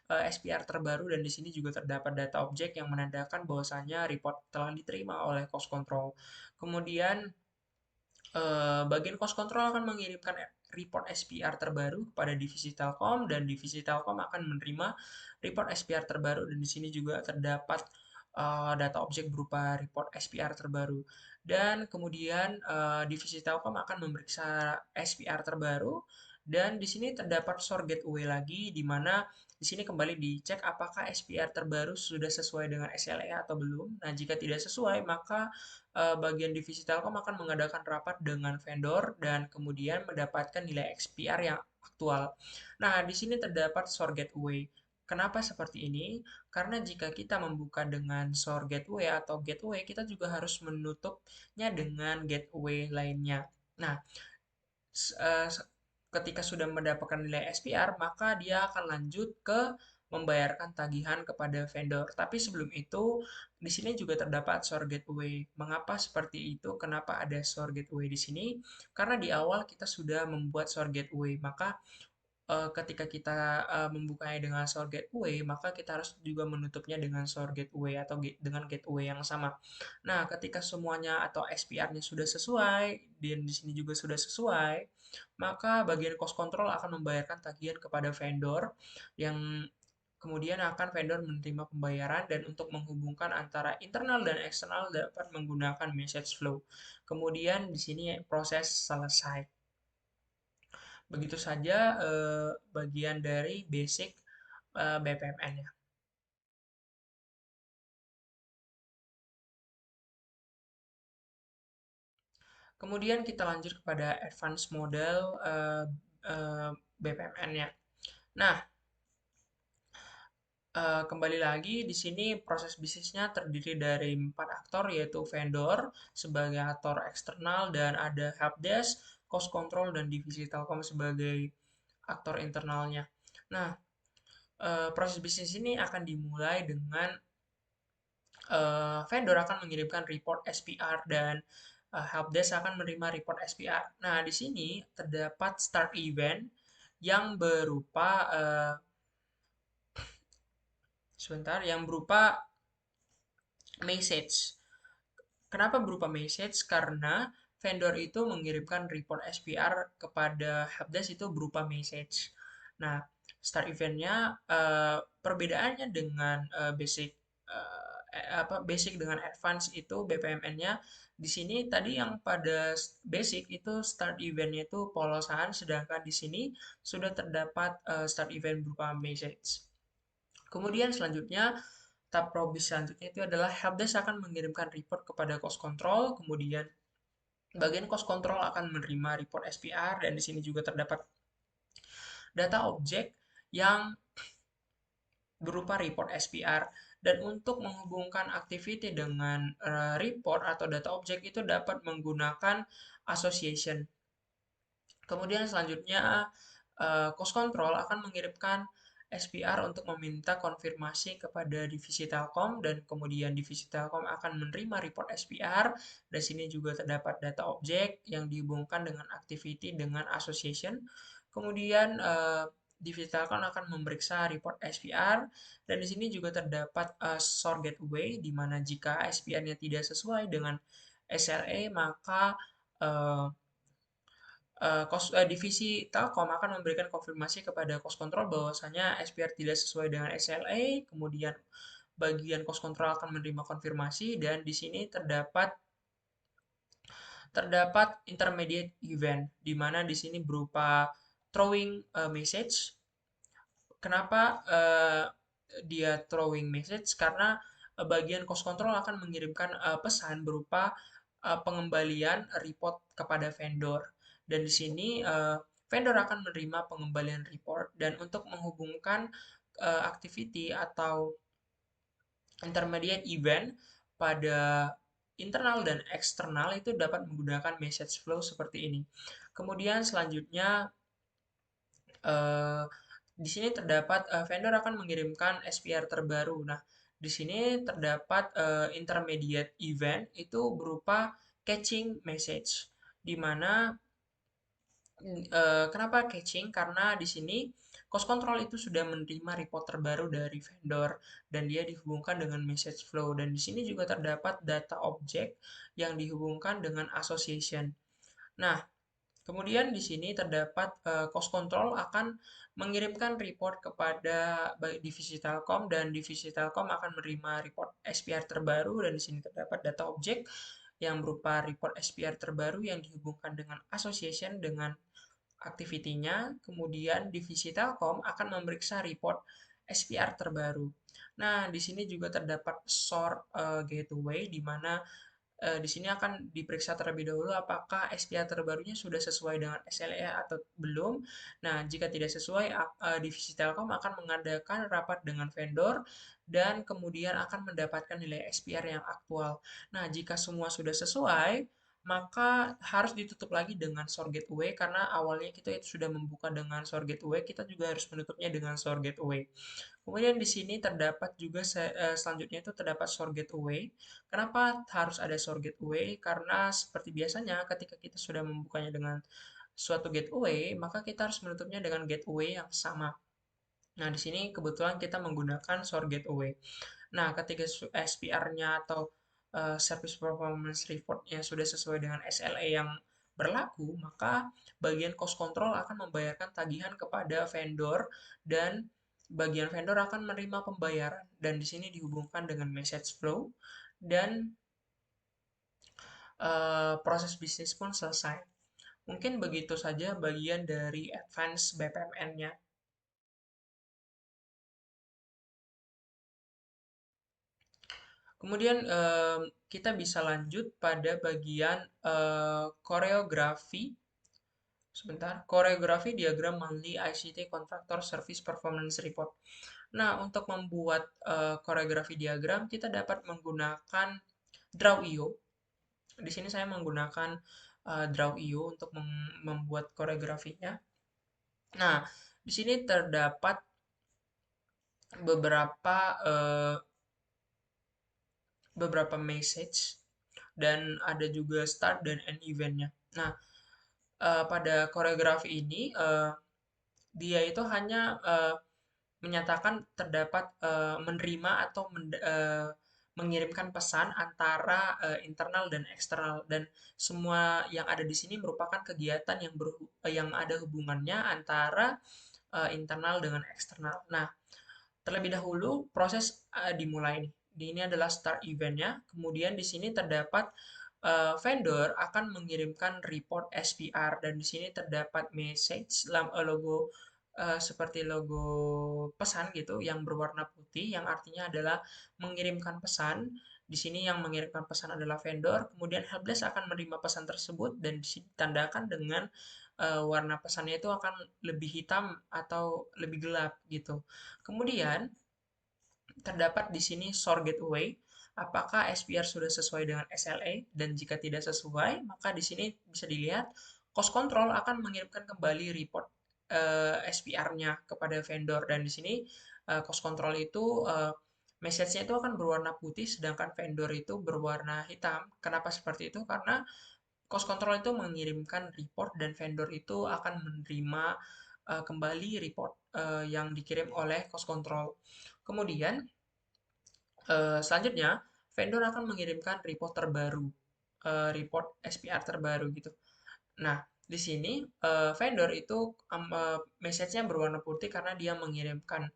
SPR terbaru, dan di sini juga terdapat data objek yang menandakan bahwasanya report telah diterima oleh cost control. Kemudian bagian cost control akan mengirimkan report SPR terbaru kepada divisi Telkom, dan divisi Telkom akan menerima report SPR terbaru, dan di sini juga terdapat data objek berupa report SPR terbaru. Dan kemudian divisi Telkom akan memeriksa SPR terbaru, dan di sini terdapat SOR gateway lagi, di mana di sini kembali dicek apakah SPR terbaru sudah sesuai dengan SLA atau belum. Nah, jika tidak sesuai, maka bagian divisi Telkom akan mengadakan rapat dengan vendor dan kemudian mendapatkan nilai XPR yang aktual. Nah, di sini terdapat SOR gateway. Kenapa seperti ini? Karena jika kita membuka dengan SOR gateway atau gateway, kita juga harus menutupnya dengan gateway lainnya. Nah, ketika sudah mendapatkan nilai SPR, maka dia akan lanjut ke membayarkan tagihan kepada vendor. Tapi sebelum itu, di sini juga terdapat SOR gateway. Mengapa seperti itu? Kenapa ada SOR gateway di sini? Karena di awal kita sudah membuat SOR gateway, maka ketika kita membukanya dengan SOR gateway, maka kita harus juga menutupnya dengan SOR gateway atau dengan gateway yang sama. Nah, ketika semuanya atau SPR-nya sudah sesuai dan di sini juga sudah sesuai, maka bagian cost control akan membayarkan tagihan kepada vendor, yang kemudian akan vendor menerima pembayaran, dan untuk menghubungkan antara internal dan eksternal dapat menggunakan message flow. Kemudian di sini proses selesai. Begitu saja bagian dari basic BPMN-nya. Kemudian kita lanjut kepada advanced model BPMN-nya. Nah, kembali lagi di sini proses bisnisnya terdiri dari 4 aktor, yaitu vendor sebagai aktor eksternal, dan ada helpdesk, cost control, dan divisi Telkom sebagai aktor internalnya. Nah, proses bisnis ini akan dimulai dengan vendor akan mengirimkan report SPR, dan helpdesk akan menerima report SPR. Nah, di sini terdapat start event yang berupa yang berupa message. Kenapa berupa message? Karena vendor itu mengirimkan report SPR kepada helpdesk itu berupa message. Nah, start eventnya perbedaannya dengan basic dengan advance itu BPMN-nya di sini tadi yang pada basic itu start event-nya itu polosan, sedangkan di sini sudah terdapat start event berupa message. Kemudian selanjutnya tahap probis selanjutnya itu adalah helpdesk akan mengirimkan report kepada cost control, kemudian bagian cost control akan menerima report SPR, dan di sini juga terdapat data objek yang berupa report SPR. Dan untuk menghubungkan activity dengan report atau data objek itu dapat menggunakan association. Kemudian selanjutnya cost control akan mengirimkan SPR untuk meminta konfirmasi kepada divisi Telkom, dan kemudian divisi Telkom akan menerima report SPR. Dan sini juga terdapat data objek yang dihubungkan dengan activity dengan association. Kemudian divisi Telkom akan memeriksa report SPR, dan di sini juga terdapat SOR gateway, di mana jika SPR-nya tidak sesuai dengan SLA, maka divisi Telkom akan memberikan konfirmasi kepada cost control bahwasanya SPR tidak sesuai dengan SLA, kemudian bagian cost control akan menerima konfirmasi, dan di sini terdapat intermediate event, di mana di sini berupa throwing message. Kenapa dia throwing message? Karena bagian cost control akan mengirimkan pesan berupa pengembalian report kepada vendor, dan di sini vendor akan menerima pengembalian report, dan untuk menghubungkan activity atau intermediate event pada internal dan eksternal itu dapat menggunakan message flow seperti ini. Kemudian selanjutnya di sini terdapat vendor akan mengirimkan SPR terbaru. Nah, di sini terdapat intermediate event itu berupa catching message, di mana kenapa catching? Karena di sini cost control itu sudah menerima report terbaru dari vendor dan dia dihubungkan dengan message flow, dan di sini juga terdapat data object yang dihubungkan dengan association. Nah, kemudian di sini terdapat cost control akan mengirimkan report kepada divisi Telkom, dan divisi Telkom akan menerima report SPR terbaru, dan di sini terdapat data object yang berupa report SPR terbaru yang dihubungkan dengan association dengan activity-nya. Kemudian divisi Telkom akan memeriksa report SPR terbaru. Nah, di sini juga terdapat sort gateway, di mana di sini akan diperiksa terlebih dahulu apakah SPR terbarunya sudah sesuai dengan SLA atau belum. Nah, jika tidak sesuai, divisi Telkom akan mengadakan rapat dengan vendor dan kemudian akan mendapatkan nilai SPR yang aktual. Nah, jika semua sudah sesuai, maka harus ditutup lagi dengan sort gateway, karena awalnya kita itu sudah membuka dengan sort gateway, kita juga harus menutupnya dengan sort gateway. Kemudian di sini terdapat juga selanjutnya itu terdapat sort gateway. Kenapa harus ada sort gateway? Karena seperti biasanya ketika kita sudah membukanya dengan suatu gateway, maka kita harus menutupnya dengan gateway yang sama. Nah, di sini kebetulan kita menggunakan sort gateway. Nah, ketika SPR-nya atau Service Performance Report-nya sudah sesuai dengan SLA yang berlaku, maka bagian cost control akan membayarkan tagihan kepada vendor, dan bagian vendor akan menerima pembayaran, dan di sini dihubungkan dengan message flow, dan proses bisnis pun selesai. Mungkin begitu saja bagian dari advance BPMN-nya. Kemudian kita bisa lanjut pada bagian koreografi. Sebentar, koreografi diagram monthly ICT Contractor Service Performance Report. Nah, untuk membuat koreografi diagram, kita dapat menggunakan Draw.io. Di sini saya menggunakan Draw.io untuk membuat koreografinya. Nah, di sini terdapat beberapa message, dan ada juga start dan end eventnya. Nah, pada koreografi ini dia itu hanya menyatakan terdapat menerima atau mengirimkan pesan antara internal dan eksternal, dan semua yang ada di sini merupakan kegiatan yang ada hubungannya antara internal dengan eksternal. Nah, terlebih dahulu proses dimulai nih. Ini adalah start eventnya. Kemudian di sini terdapat vendor akan mengirimkan report SPR, dan di sini terdapat message logo seperti logo pesan gitu yang berwarna putih, yang artinya adalah mengirimkan pesan. Di sini yang mengirimkan pesan adalah vendor. Kemudian helpdesk akan menerima pesan tersebut dan ditandakan dengan warna pesannya itu akan lebih hitam atau lebih gelap gitu. Kemudian terdapat di sini sort gateway, apakah SPR sudah sesuai dengan SLA, dan jika tidak sesuai, maka di sini bisa dilihat cost control akan mengirimkan kembali report SPR-nya kepada vendor, dan di sini cost control itu message-nya itu akan berwarna putih, sedangkan vendor itu berwarna hitam. Kenapa seperti itu? Karena cost control itu mengirimkan report dan vendor itu akan menerima kembali report yang dikirim oleh cost control. Kemudian selanjutnya vendor akan mengirimkan report terbaru, report SPR terbaru gitu. Nah, di sini vendor itu message-nya berwarna putih karena dia mengirimkan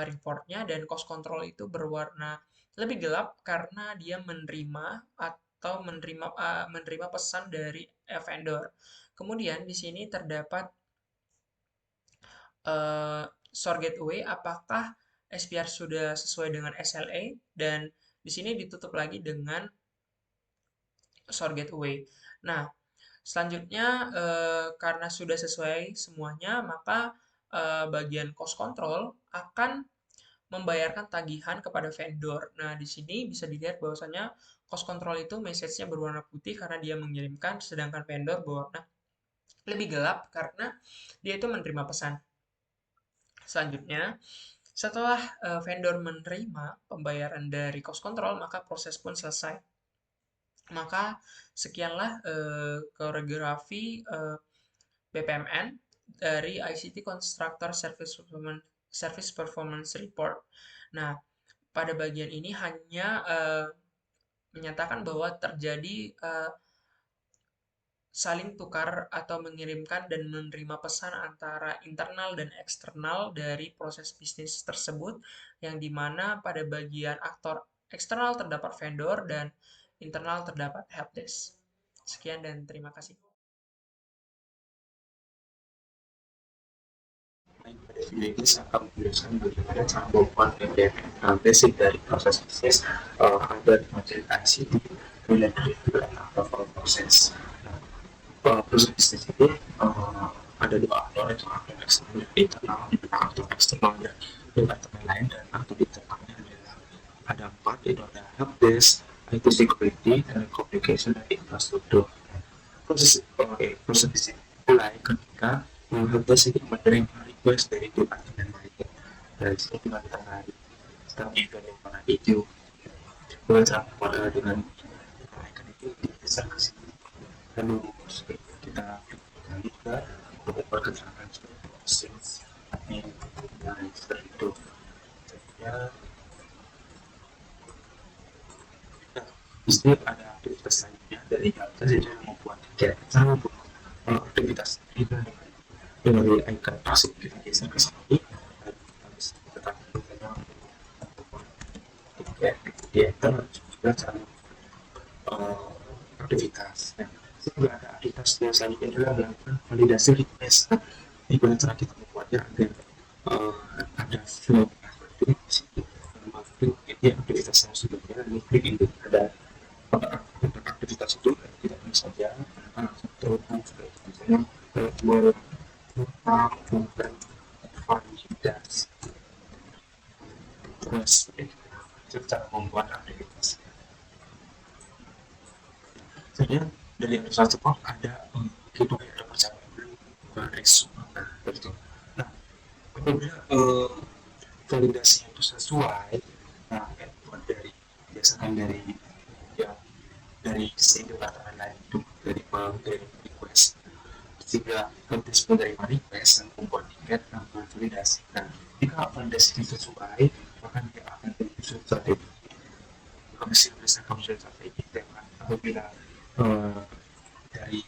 reportnya, dan cost control itu berwarna lebih gelap karena dia menerima atau menerima pesan dari vendor. Kemudian di sini terdapat sort gateway, apakah SPR sudah sesuai dengan SLA, dan di sini ditutup lagi dengan sort gateway. Nah, selanjutnya karena sudah sesuai semuanya, maka bagian cost control akan membayarkan tagihan kepada vendor. Nah, di sini bisa dilihat bahwasanya cost control itu message-nya berwarna putih karena dia mengirimkan, sedangkan vendor berwarna lebih gelap karena dia itu menerima pesan. Selanjutnya, setelah vendor menerima pembayaran dari cost control, maka proses pun selesai. Maka sekianlah koreografi BPMN dari ICT Constructor Service Performance Report. Nah, pada bagian ini hanya menyatakan bahwa terjadi saling tukar atau mengirimkan dan menerima pesan antara internal dan eksternal dari proses bisnis tersebut, yang dimana pada bagian aktor eksternal terdapat vendor dan internal terdapat helpdesk. Sekian dan terima kasih. Baik, pada video ini saya akan menjelaskan bagaimana cara membuat basic dari proses bisnis agar materi ICT related dengan approval proses. Proses bisnis ini ada dua aktor, yaitu aktor eksternal dan internal. Di mana aktor eksternal dan departemen lain, dan aktor internalnya adalah ada 4, yaitu ada helpdesk, IT security, telecommunication, dan infrastruktur. Proses bisnis mulai ketika helpdesk ini menerima request dari departemen lain. Dari sini tinggal kita narik start event yang mana hijau dengan cara dengan menaikkan itu bisa ke sini, lalu kita kembali ke beberapa keterangan seperti sales, admin, dan seperti itu. Ya, nah, di sini ada aktivitas lainnya dari data, yaitu yang membuat tiket. Cara untuk aktivitas ini dengan icon pasif kita geser ke sini, dan kita bisa tetap misalnya tiket di enter, juga cara aktivitas. Nah, juga ada aktivitas yang selanjutnya adalah melakukan validasi request. Bagaimana cara kita membuatnya agar ada flow. Jadi klik ini aktivitas yang sebelumnya, ini klik ini ada untuk aktivitas itu kita pilih saja, langsung terhubung seperti misalnya melakukan validasi. Terus itu cara membuat aktivitas. Sebenarnya dari episode support ada gateway, ada percakapan begitu. Nah, apabila validasinya itu sesuai, nah buat dari biasakan dari yang dari si departemen lain itu dari request, jika helpdesk menerima request dan membuat tiket dan validasi. Nah, jika validasi itu sesuai, maka dia akan diusul strategi. Komisi berdasarkan usul strategi dengan apabila dari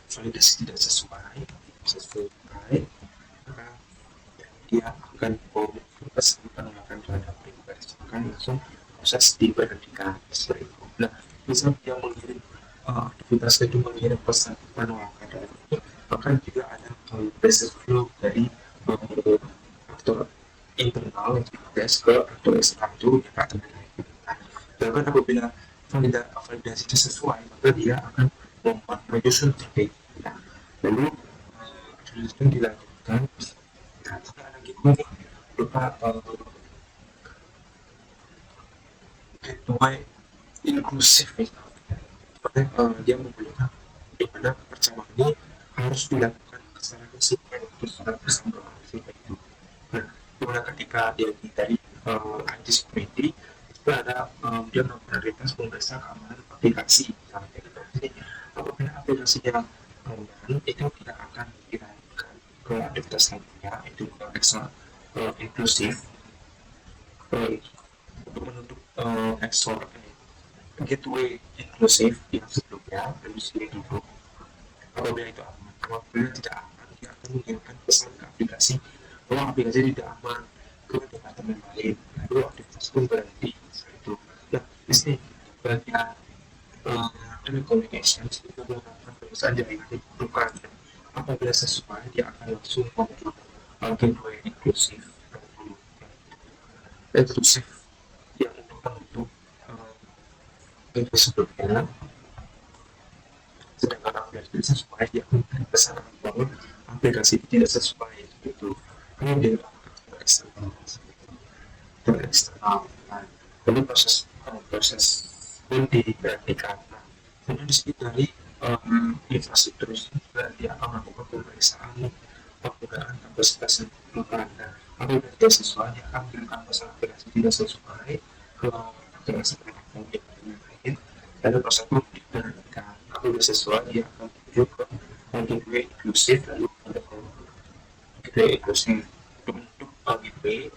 validasi tidak sesuai, maka dia akan memproses penolakan terhadap request, akan langsung proses diberhentikan seperti itu. Nah, misal dia mengirim aktivitas itu mengirim pesan penolakan terhadap itu, maka juga ada proses flow dari aktor internal yang dites ke aktor eksternal itu yang tak terkait. Bahkan apabila validasi itu sesuai, maka dia akan membuat menyusun strategi. Nah, lalu itu dilanjutkan. Nah, jika ada gateway berupa gateway inklusif, seperti dia membutuhkan di mana percakapan ini harus dilakukan secara konsekuen secara bersama itu. Nah, dimana ketika dia dari IT security itu ada dia prioritas memeriksa keamanan aplikasi. Misalnya gitu. Jadi apabila aplikasinya aman, itu tidak akan dilanjutkan ke aktivitas selanjutnya, itu extra inklusif untuk menutup extra gateway inklusif yang sebelumnya dan di sini dulu. Apabila itu aman, apabila tidak aman, dia akan mengirimkan pesan ke aplikasi bahwa aplikasi tidak aman ke departemen lain, lalu aktivitas pun berhenti seperti itu. Nah, di sini bagian telecommunication itu melakukan pemeriksaan jaringan dibutuhkan. Apabila sesuai, dia akan langsung membentuk gateway inklusif yang untuk menutup gateway sebelumnya. Sedangkan aplikasi tidak sesuai, dia akan memberikan pesan bahwa aplikasi tidak sesuai itu. Kemudian eksternal. Nah, ini proses pun diperhatikan. Nah, kemudian di sini dari infrastruktur juga dia akan melakukan pemeriksaan penggunaan kapasitas yang diperlukan. Apabila tidak sesuai, dia akan memberikan pesan aplikasi tidak sesuai ke atau departemen lain, lalu proses itu diberhentikan. Kalau sudah sesuai, dia akan menuju ke gateway inklusif, lalu ada gateway inklusif. Untuk gateway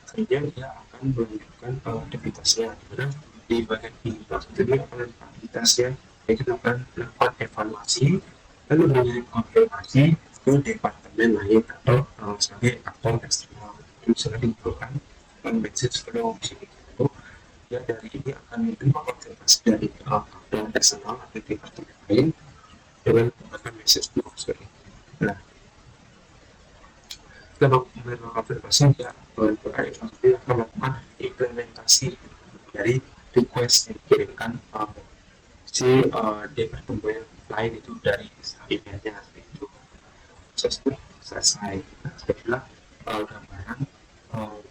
saja dia akan melanjutkan aktivitasnya, dimana di bagian ini jadi akan aktivitasnya yaitu melakukan evaluasi, lalu mengirim konfirmasi ke departemen lain atau sebagai aktor eksternal. Itu sering dibutuhkan message flow di sini. Itu ya dari ini akan menerima konfirmasi dari aktor eksternal atau departemen lain dengan menggunakan message flow. Nah, setelah menerima konfirmasi, dia akan melakukan implementasi dari request yang dikirimkan si departemen lain itu dari emailnya seperti itu. Proses itu selesai. Nah, setelah gambaran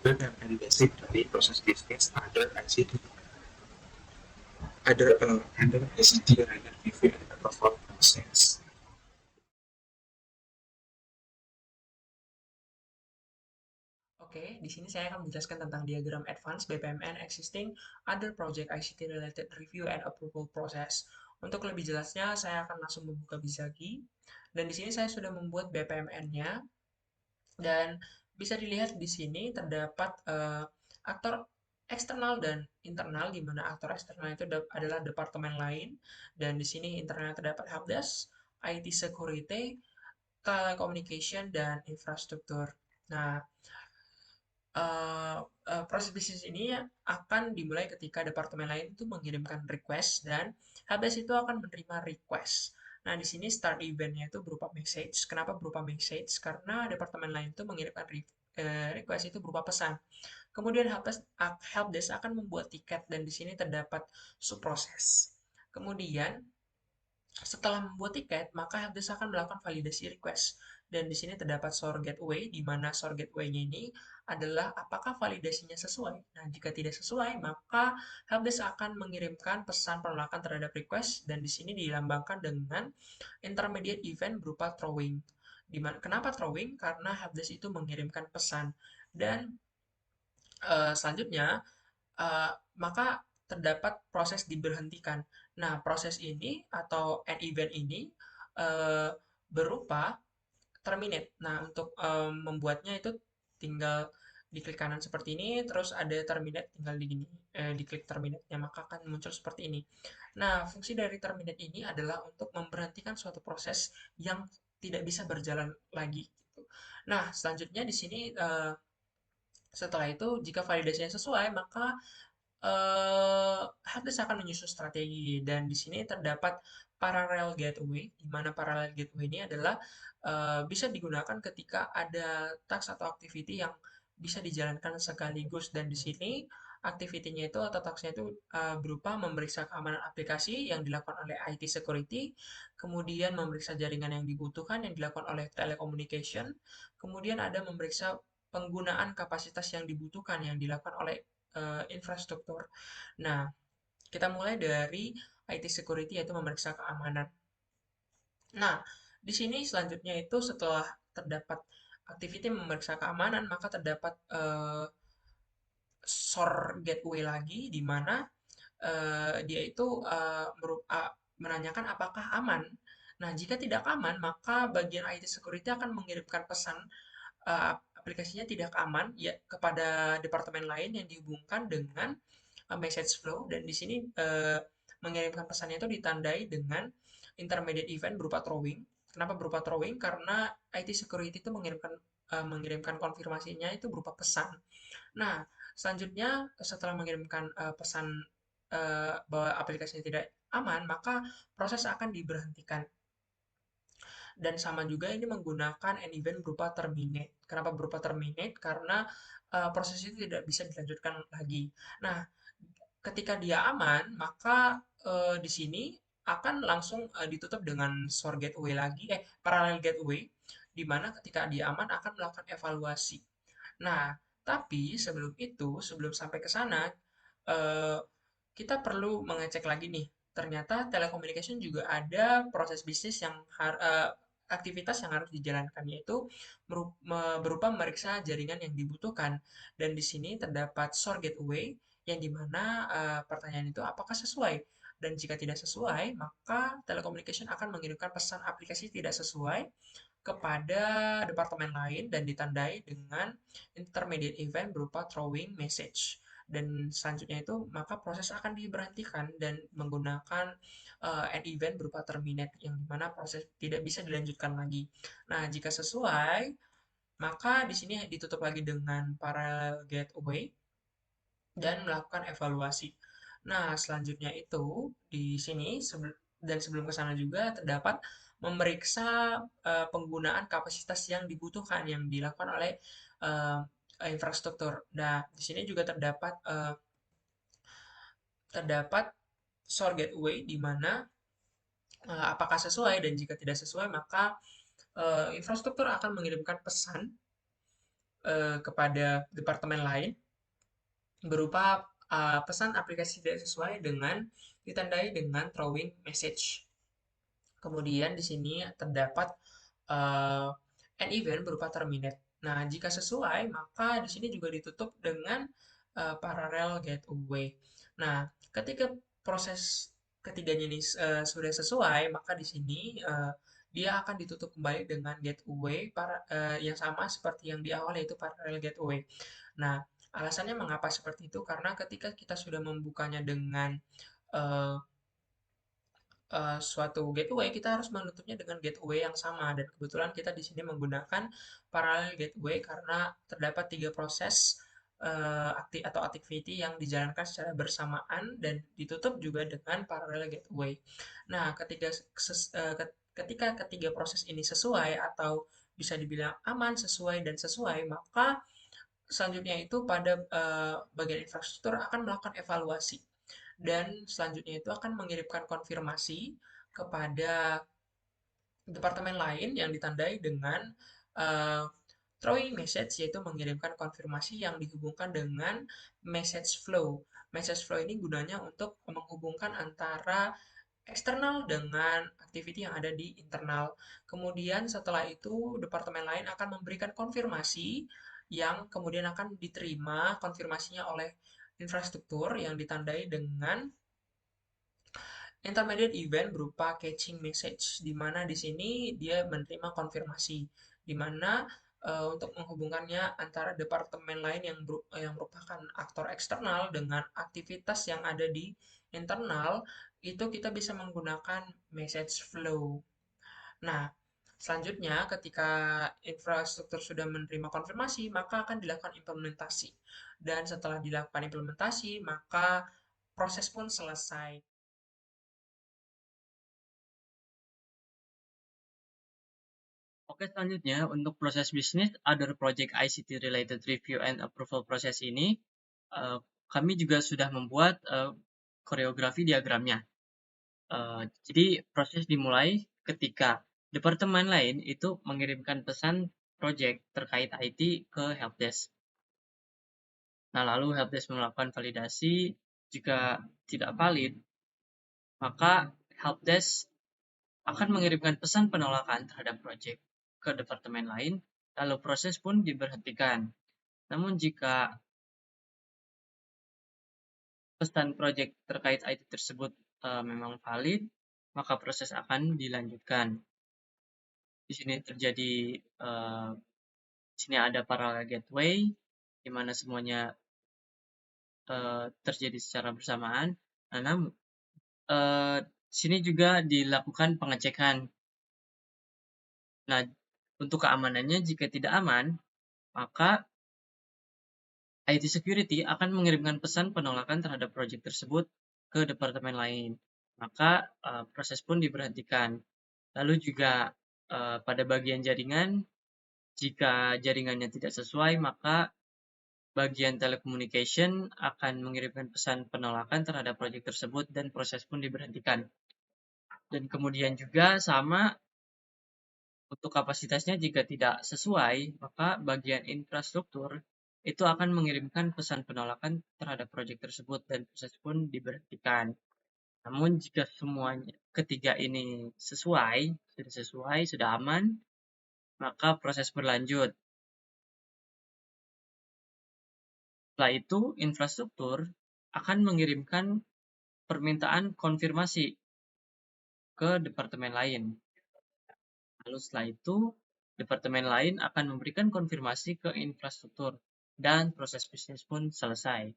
BPMN basic dari proses bisnis under ICT under ICT Reader Review and Approval Process. Oke, di sini saya akan menjelaskan tentang diagram advance BPMN existing other project ICT related review and approval process. Untuk lebih jelasnya, saya akan langsung membuka Bizagi. Dan di sini saya sudah membuat BPMN-nya. Dan bisa dilihat di sini terdapat aktor eksternal dan internal, di mana aktor eksternal itu adalah departemen lain. Dan di sini internal terdapat helpdesk, IT security, telecommunication, dan infrastruktur. Nah, proses bisnis ini akan dimulai ketika departemen lain itu mengirimkan request dan helpdesk itu akan menerima request. Nah, di sini start event-nya itu berupa message. Kenapa berupa message? Karena departemen lain itu mengirimkan request itu berupa pesan. Kemudian helpdesk akan membuat tiket dan di sini terdapat subproses. Kemudian setelah membuat tiket, maka helpdesk akan melakukan validasi request. Dan di sini terdapat source gateway, di mana source gateway-nya ini adalah apakah validasinya sesuai. Nah, jika tidak sesuai, maka helpdesk akan mengirimkan pesan penolakan terhadap request, dan di sini dilambangkan dengan intermediate event berupa throwing. Kenapa throwing? Karena helpdesk itu mengirimkan pesan. Dan selanjutnya, uh, maka terdapat proses diberhentikan. Nah, proses ini atau end event ini uh, berupa terminate. Nah, untuk membuatnya itu tinggal diklik kanan seperti ini, terus ada terminate, tinggal diklik terminate-nya, maka akan muncul seperti ini. Nah, fungsi dari terminate ini adalah untuk memberhentikan suatu proses yang tidak bisa berjalan lagi. Gitu. Nah, selanjutnya di sini setelah itu, jika validasinya sesuai, maka helpdesk akan menyusun strategi dan di sini terdapat parallel gateway, di mana parallel gateway ini adalah bisa digunakan ketika ada task atau activity yang bisa dijalankan sekaligus dan di sini activity-nya itu atau task-nya itu berupa memeriksa keamanan aplikasi yang dilakukan oleh IT security, kemudian memeriksa jaringan yang dibutuhkan yang dilakukan oleh telecommunication, kemudian ada memeriksa penggunaan kapasitas yang dibutuhkan yang dilakukan oleh infrastruktur. Nah, kita mulai dari IT security yaitu memeriksa keamanan. Nah, di sini selanjutnya itu setelah terdapat activity memeriksa keamanan, maka terdapat SOR gateway lagi di mana dia itu menanyakan apakah aman. Nah, jika tidak aman, maka bagian IT security akan mengirimkan pesan aplikasinya tidak aman ya kepada departemen lain yang dihubungkan dengan message flow dan di sini mengirimkan pesannya itu ditandai dengan intermediate event berupa throwing. Kenapa berupa throwing? Karena IT security itu mengirimkan konfirmasinya itu berupa pesan. Nah, selanjutnya setelah mengirimkan pesan bahwa aplikasinya tidak aman, maka proses akan diberhentikan. Dan sama juga ini menggunakan an event berupa terminate. Kenapa berupa terminate? Karena proses itu tidak bisa dilanjutkan lagi. Nah, ketika dia aman, maka di sini akan langsung ditutup dengan source gateway lagi, parallel gateway, di mana ketika dia aman akan melakukan evaluasi. Nah, tapi sebelum itu, sebelum sampai ke sana, eh, kita perlu mengecek lagi nih. Ternyata telecommunication juga ada proses bisnis yang aktivitas yang harus dijalankan yaitu berupa memeriksa jaringan yang dibutuhkan. Dan di sini terdapat source gateway yang dimana pertanyaan itu apakah sesuai, dan jika tidak sesuai, maka telecommunication akan mengirimkan pesan aplikasi tidak sesuai kepada departemen lain dan ditandai dengan intermediate event berupa throwing message. Dan selanjutnya itu maka proses akan diberhentikan dan menggunakan end event berupa terminate yang dimana proses tidak bisa dilanjutkan lagi. Nah, jika sesuai, maka di sini ditutup lagi dengan parallel gateway dan melakukan evaluasi. Nah, selanjutnya itu di sini dan sebelum ke sana juga terdapat memeriksa penggunaan kapasitas yang dibutuhkan yang dilakukan oleh eh, infrastruktur. Nah, di sini juga terdapat source gateway di mana apakah sesuai, dan jika tidak sesuai maka infrastruktur akan mengirimkan pesan kepada departemen lain berupa pesan aplikasi tidak sesuai dengan ditandai dengan throwing message. Kemudian di sini terdapat uh, an event berupa terminate. Nah, jika sesuai, maka di sini juga ditutup dengan parallel gateway. Nah, ketika proses ketiganya ini sudah sesuai, maka di sini dia akan ditutup kembali dengan gateway yang sama seperti yang di awal, yaitu parallel gateway. Nah, alasannya mengapa seperti itu? Karena ketika kita sudah membukanya dengan uh, suatu gateway, kita harus menutupnya dengan gateway yang sama. Dan kebetulan kita di sini menggunakan parallel gateway karena terdapat 3 proses atau activity yang dijalankan secara bersamaan dan ditutup juga dengan parallel gateway. Nah, ketika ketiga proses ini sesuai atau bisa dibilang aman, sesuai, dan sesuai, maka selanjutnya itu pada bagian infrastruktur akan melakukan evaluasi, dan selanjutnya itu akan mengirimkan konfirmasi kepada departemen lain yang ditandai dengan uh, throwing message, yaitu mengirimkan konfirmasi yang dihubungkan dengan message flow. Message flow ini gunanya untuk menghubungkan antara eksternal dengan activity yang ada di internal. Kemudian setelah itu departemen lain akan memberikan konfirmasi yang kemudian akan diterima konfirmasinya oleh infrastruktur yang ditandai dengan intermediate event berupa catching message, di mana di sini dia menerima konfirmasi, di mana untuk menghubungkannya antara departemen lain yang merupakan aktor eksternal dengan aktivitas yang ada di internal, itu kita bisa menggunakan message flow. Nah, selanjutnya ketika infrastruktur sudah menerima konfirmasi, maka akan dilakukan implementasi. Dan setelah dilakukan implementasi, maka proses pun selesai. Oke, selanjutnya untuk proses bisnis other project ICT related review and approval proses ini, kami juga sudah membuat koreografi diagramnya. Jadi proses dimulai ketika departemen lain itu mengirimkan pesan project terkait IT ke helpdesk. Nah, lalu helpdesk melakukan validasi. Jika tidak valid, maka helpdesk akan mengirimkan pesan penolakan terhadap project ke departemen lain, lalu proses pun diberhentikan. Namun jika pesan project terkait IT tersebut memang valid, maka proses akan dilanjutkan. Di sini terjadi di sini ada parallel gateway di mana semuanya terjadi secara bersamaan. Namun di sini juga dilakukan pengecekan. Nah, untuk keamanannya jika tidak aman, maka IT security akan mengirimkan pesan penolakan terhadap project tersebut ke departemen lain. Maka proses pun diberhentikan. Lalu juga pada bagian jaringan, jika jaringannya tidak sesuai, maka bagian telecommunication akan mengirimkan pesan penolakan terhadap project tersebut dan proses pun diberhentikan. Dan kemudian juga sama untuk kapasitasnya, jika tidak sesuai, maka bagian infrastruktur itu akan mengirimkan pesan penolakan terhadap proyek tersebut dan proses pun diberhentikan. Namun jika semuanya ketiga ini sudah aman, maka proses berlanjut. Setelah itu infrastruktur akan mengirimkan permintaan konfirmasi ke departemen lain. Lalu setelah itu, departemen lain akan memberikan konfirmasi ke infrastruktur dan proses bisnis pun selesai.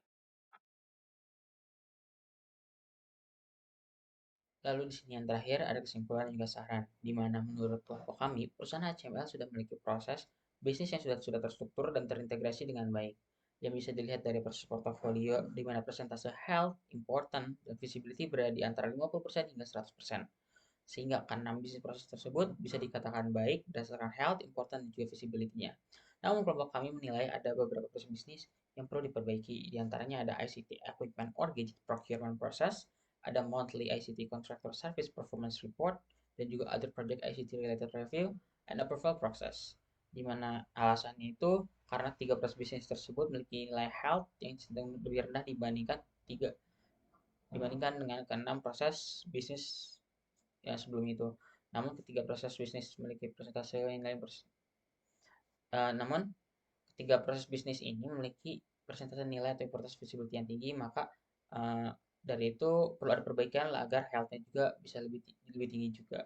Lalu di sini yang terakhir ada kesimpulan dan juga saran, di mana menurut kelompok kami, perusahaan HCML sudah memiliki proses bisnis yang sudah terstruktur dan terintegrasi dengan baik. Yang bisa dilihat dari proses portofolio, di mana persentase health, important, dan visibility berada di antara 50% hingga 100%. Sehingga keenam bisnis proses tersebut bisa dikatakan baik berdasarkan health, important, dan juga visibility-nya. Namun kelompok kami menilai ada beberapa proses bisnis yang perlu diperbaiki. Di antaranya ada ICT Equipment or Gadget Procurement Process, ada Monthly ICT Contractor Service Performance Report, dan juga other project ICT related review and approval process. Di mana alasannya itu karena tiga proses bisnis tersebut memiliki nilai health yang sedang lebih rendah dibandingkan dengan keenam proses bisnis yang sebelum itu. Namun ketiga proses bisnis memiliki persentase nilai namun ketiga proses bisnis ini memiliki persentase nilai atau importance visibility yang tinggi, maka dari itu perlu ada perbaikan agar health-nya juga bisa lebih tinggi juga.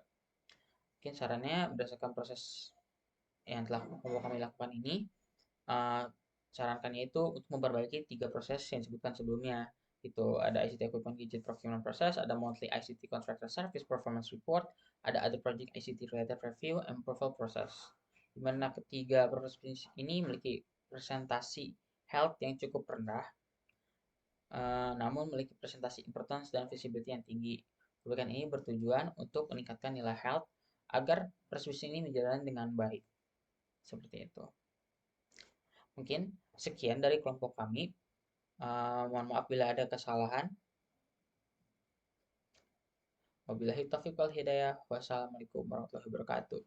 Mungkin sarannya berdasarkan proses yang telah kami lakukan ini, sarankannya itu untuk memperbaiki tiga proses yang disebutkan sebelumnya. Itu ada ICT Equipment Gadget Procurement Process, ada Monthly ICT Contractor Service Performance Report, ada Other Project ICT Related Review and Approval Process. Di mana ketiga proses ini memiliki presentasi health yang cukup rendah, namun memiliki presentasi importance dan visibility yang tinggi. Perbaikan ini bertujuan untuk meningkatkan nilai health agar proses ini berjalan dengan baik. Seperti itu. Mungkin sekian dari kelompok kami. Mohon maaf bila ada kesalahan. Wabillahi taufiq wal hidayah. Wassalamualaikum warahmatullahi wabarakatuh.